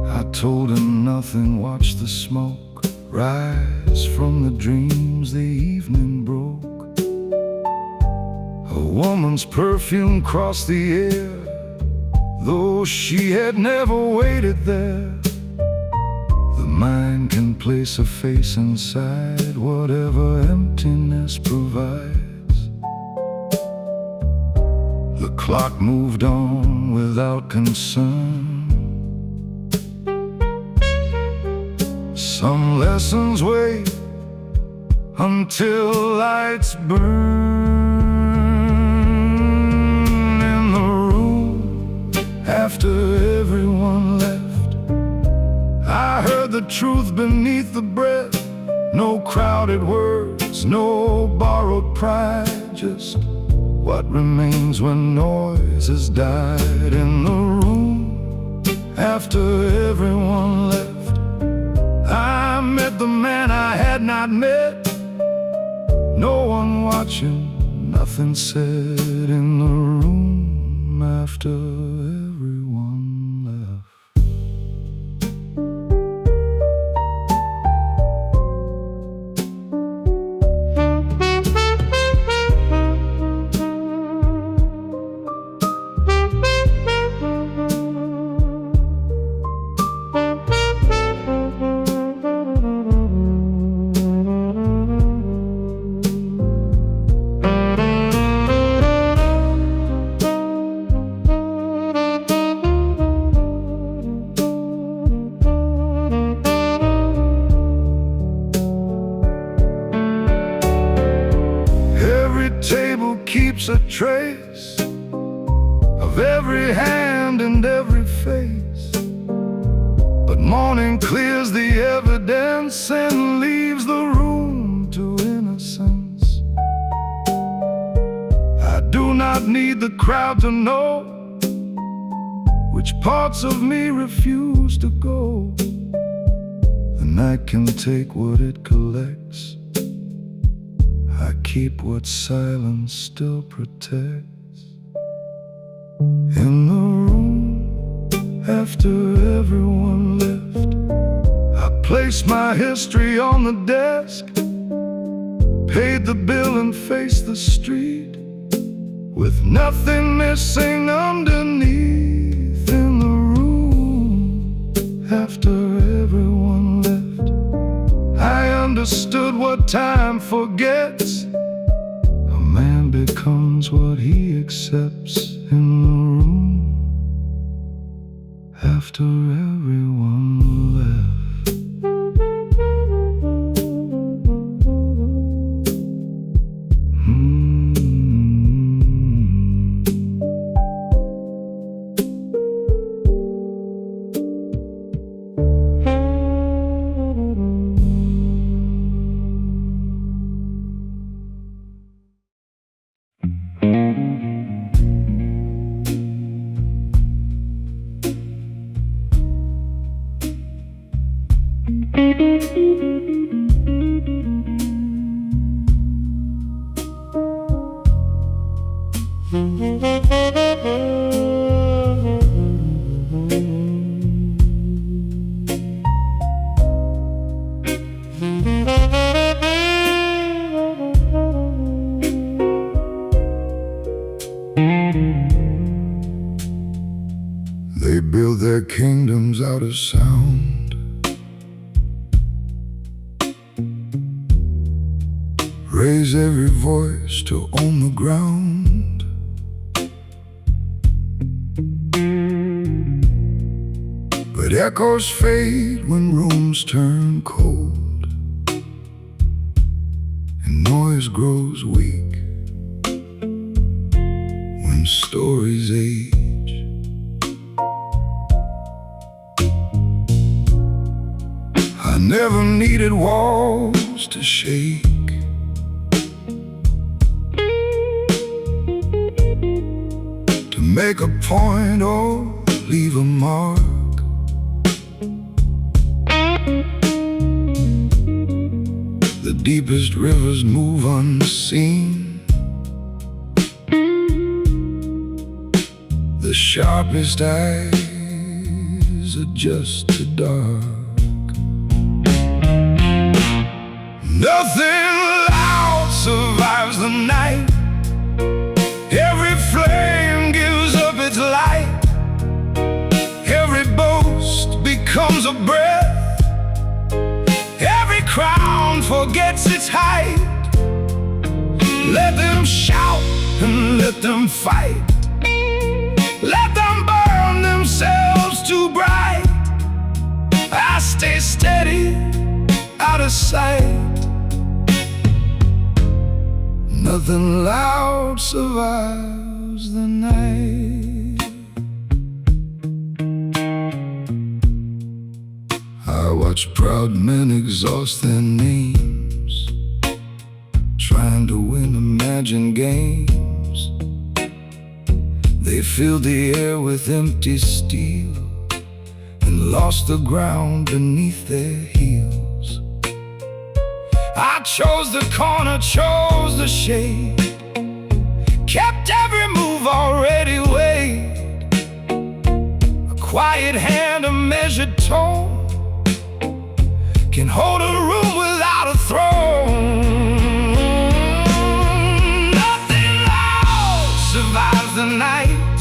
I told him nothing, watched the smoke rise from the dreams the evening broke. A woman's perfume crossed the air, though she had never waited there. The mind can place a face inside whatever emptiness provides. The clock moved on without concern. Some lessons wait until lights burn. In the room after everyone left, I heard the truth beneath the breath. No crowded words, no borrowed pride, just what remains when noise has died. In the room after everyone left, I met the man I had not met. No one watching, nothing said in the room after everyone left. Table keeps a trace of every hand and every face, but morning clears the evidence and leaves the room to innocence. I do not need the crowd to know which parts of me refuse to go. The night can take what it collects. I keep what silence still protects. In the room, after everyone left, I placed my history on the desk, paid the bill and faced the street, with nothing missing underneath. In the room, after everyone left, I understood what time forgets. A man becomes what he accepts. In the room, after everyone left. They build their kingdoms out of sound, raise every voice to own the ground. But echoes fade when rooms turn cold, and noise grows weak when stories age. I never needed walls to shake, to make a point or leave a mark. The deepest rivers move unseen, the sharpest eyes adjust to dark. Nothing loud survives the night. Every flame gives up its light. Every boast becomes a breath. Every crown forgets its height. Let them shout and let them fight. Let them burn themselves too bright. I stay steady, out of sight. Nothing loud survives the night. I watch proud men exhaust their names, trying to win imagined games. They filled the air with empty steel and lost the ground beneath their heels. I chose the corner, chose the shade, kept every move already weighed. A quiet hand, a measured tone, can hold a room without a throne. Nothing loud survives the night.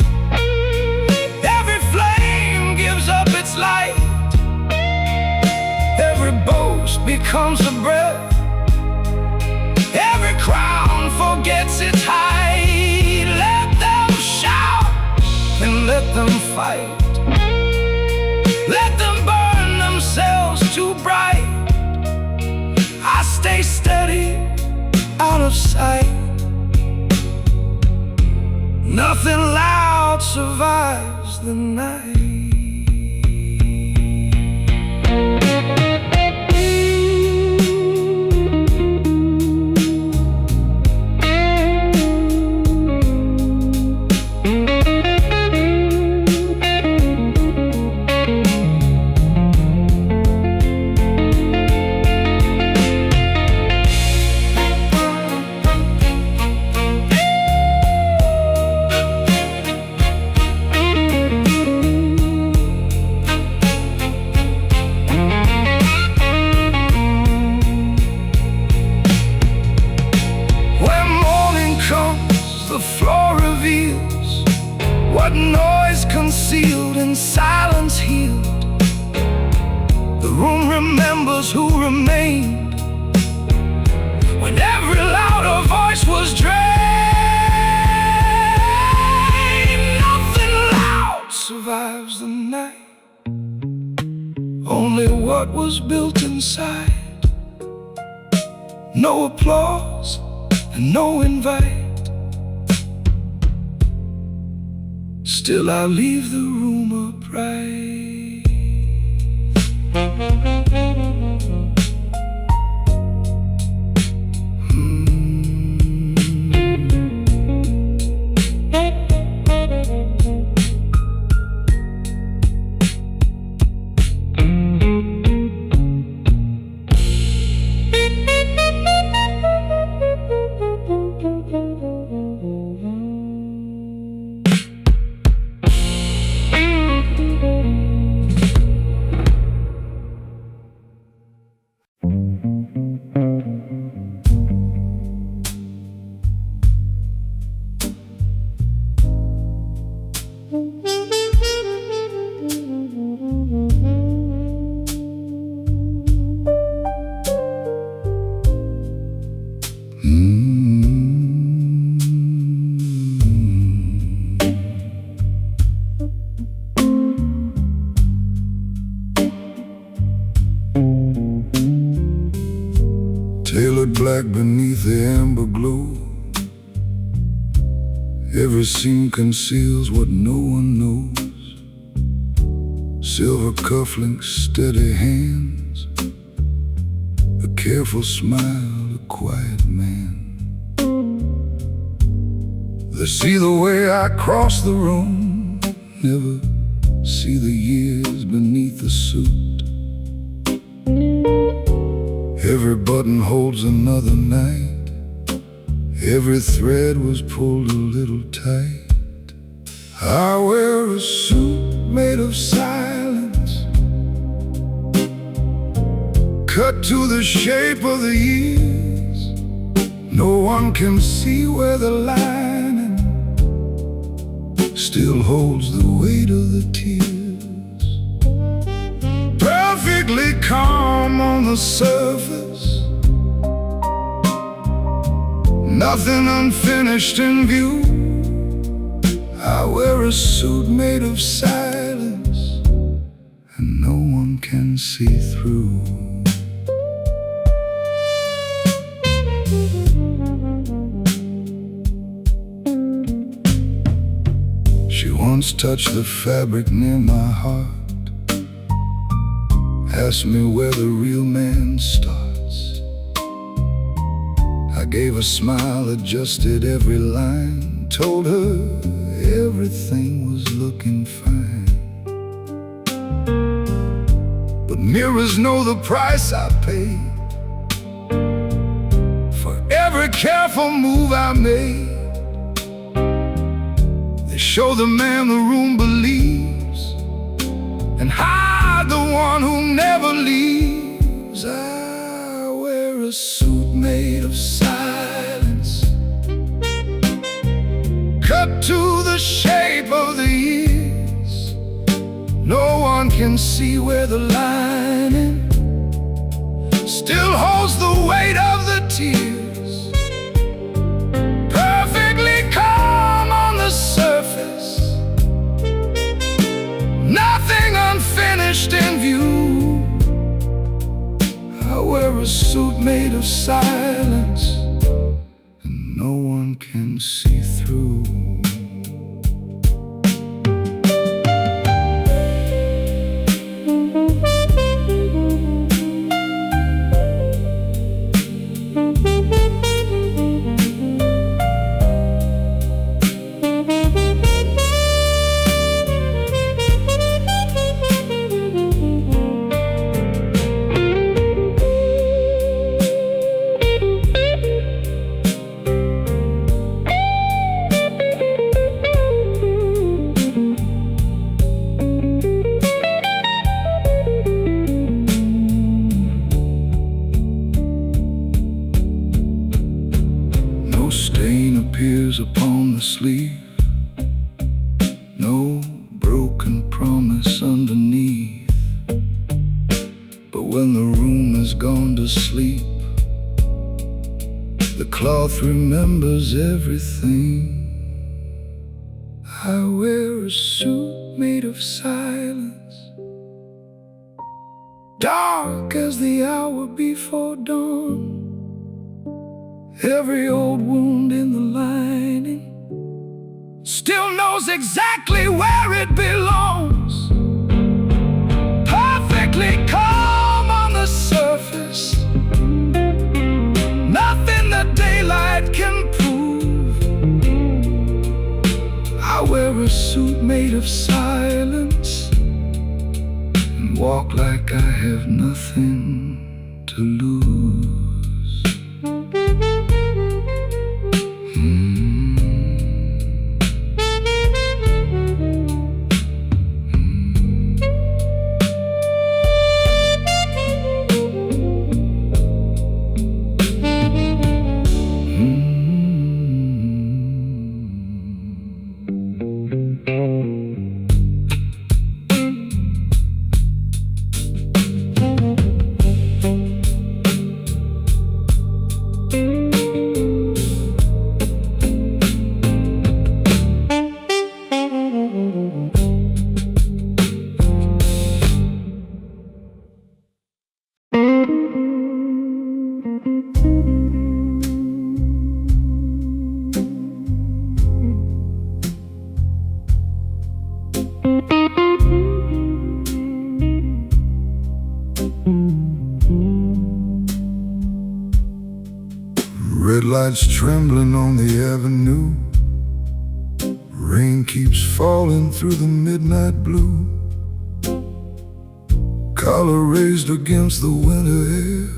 Every flame gives up its light. Every boast becomes a breath. Every crown forgets its height. Let them shout and let them fight. Let them burn themselves too bright. I stay steady, out of sight. Nothing loud survives the night. The floor reveals what noise concealed and silence healed. The room remembers who remained when every louder voice was drained. Nothing loud survives the night, only what was built inside. No applause and no invite. Still I leave the room upright. Tailored black beneath the amber glow. Every seam conceals what no one knows. Silver cufflinks, steady hands, a careful smile, a quiet man. They see the way I cross the room, never see the years beneath the suit. Every button holds another night. Every thread was pulled a little tight. I wear a suit made of silence, cut to the shape of the years. No one can see where the lining still holds the weight of the tears. Perfectly calm on the surface, nothing unfinished in view. I wear a suit made of silence, and no one can see through. She once touched the fabric near my heart, asked me where the real man starts. I gave a smile, adjusted every line, told her everything was looking fine. But mirrors know the price I paid. careful move I made. They show the man the room believes, and hide the one who never leaves. I wear a suit made of silence, cut to the shape of the years. No one can see where the lining still holds the weight of the tears. Perfectly calm on the surface, nothing unfinished in view. I wear a suit made of silence, and no one can see through. Upon the sleeve, no broken promise underneath. But when the room has gone to sleep, the cloth remembers everything. I wear a suit made of silence, dark as the hour before dawn. Every old wound in the lining still knows exactly where it belongs. Perfectly calm on the surface, nothing the daylight can prove. I wear a suit made of silence and walk like I have nothing to lose. Red lights trembling on the avenue, rain keeps falling through the midnight blue. Collar raised against the winter air,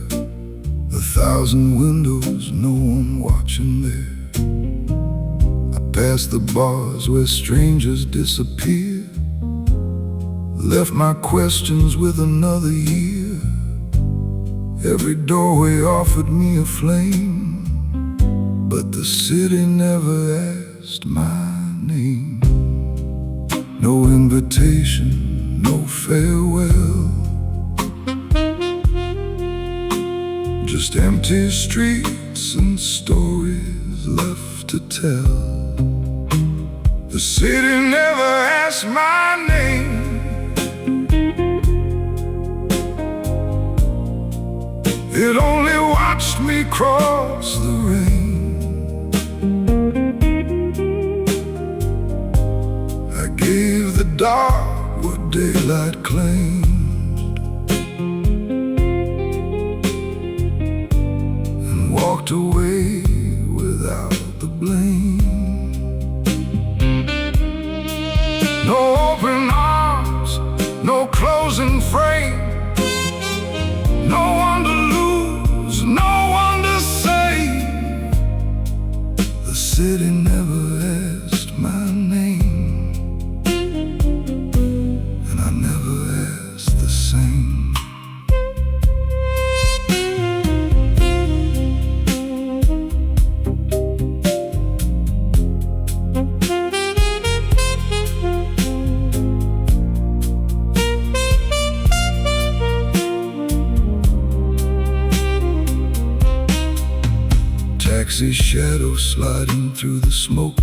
1,000 windows, no one watching there. I pass the bars where strangers disappear, left my questions with another year. Every doorway offered me a flame, but the city never asked my name. No invitation, no farewell, just empty streets and stories left to tell. The city never asked my name. It only watched me cross the rain. I gave the dark what daylight claimed, and walked away without the blame. No open arms, no closing frame, no one to lose, no one to save. city never asked my name, and I never asked the same. Taxi shadow sliding through the smoke,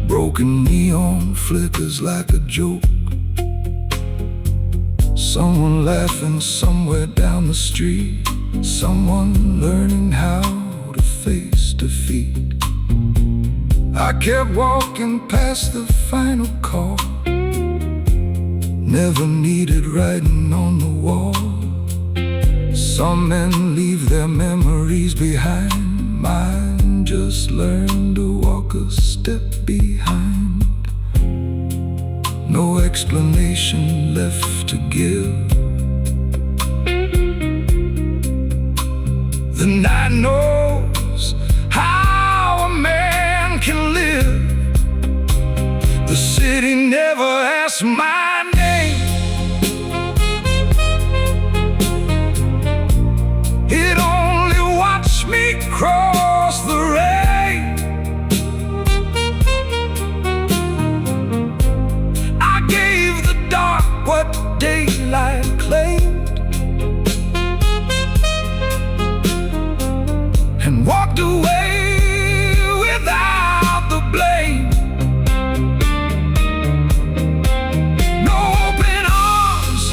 broken neon flickers like a joke. Someone laughing somewhere down the street, someone learning how to face defeat. I kept walking past the final call, never needed writing on the wall. Some men leave their memories behind, mine just learned to walk a step behind. No explanation left to give. The night knows how a man can live. The city never asked my name. It only watched me cross the rain. I gave the dark what daylight claimed, and walked away without the blame. No open arms,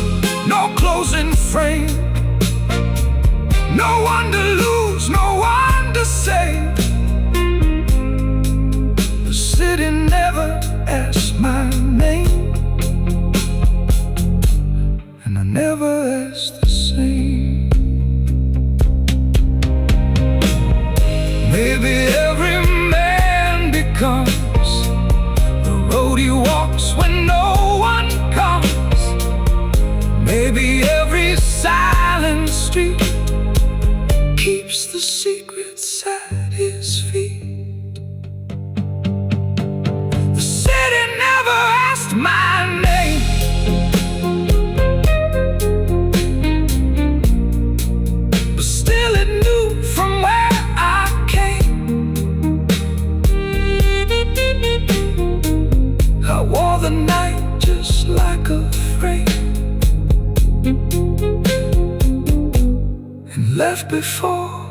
no closing frame, no one to lose, no one to save. The city never asked my name, and I never asked the same. Maybe every man becomes the road he walks when no one comes. Maybe every silent street keeps the secrets at his feet. The city never asked my name, but still it knew from where I came. I wore the night just like a frame, and left before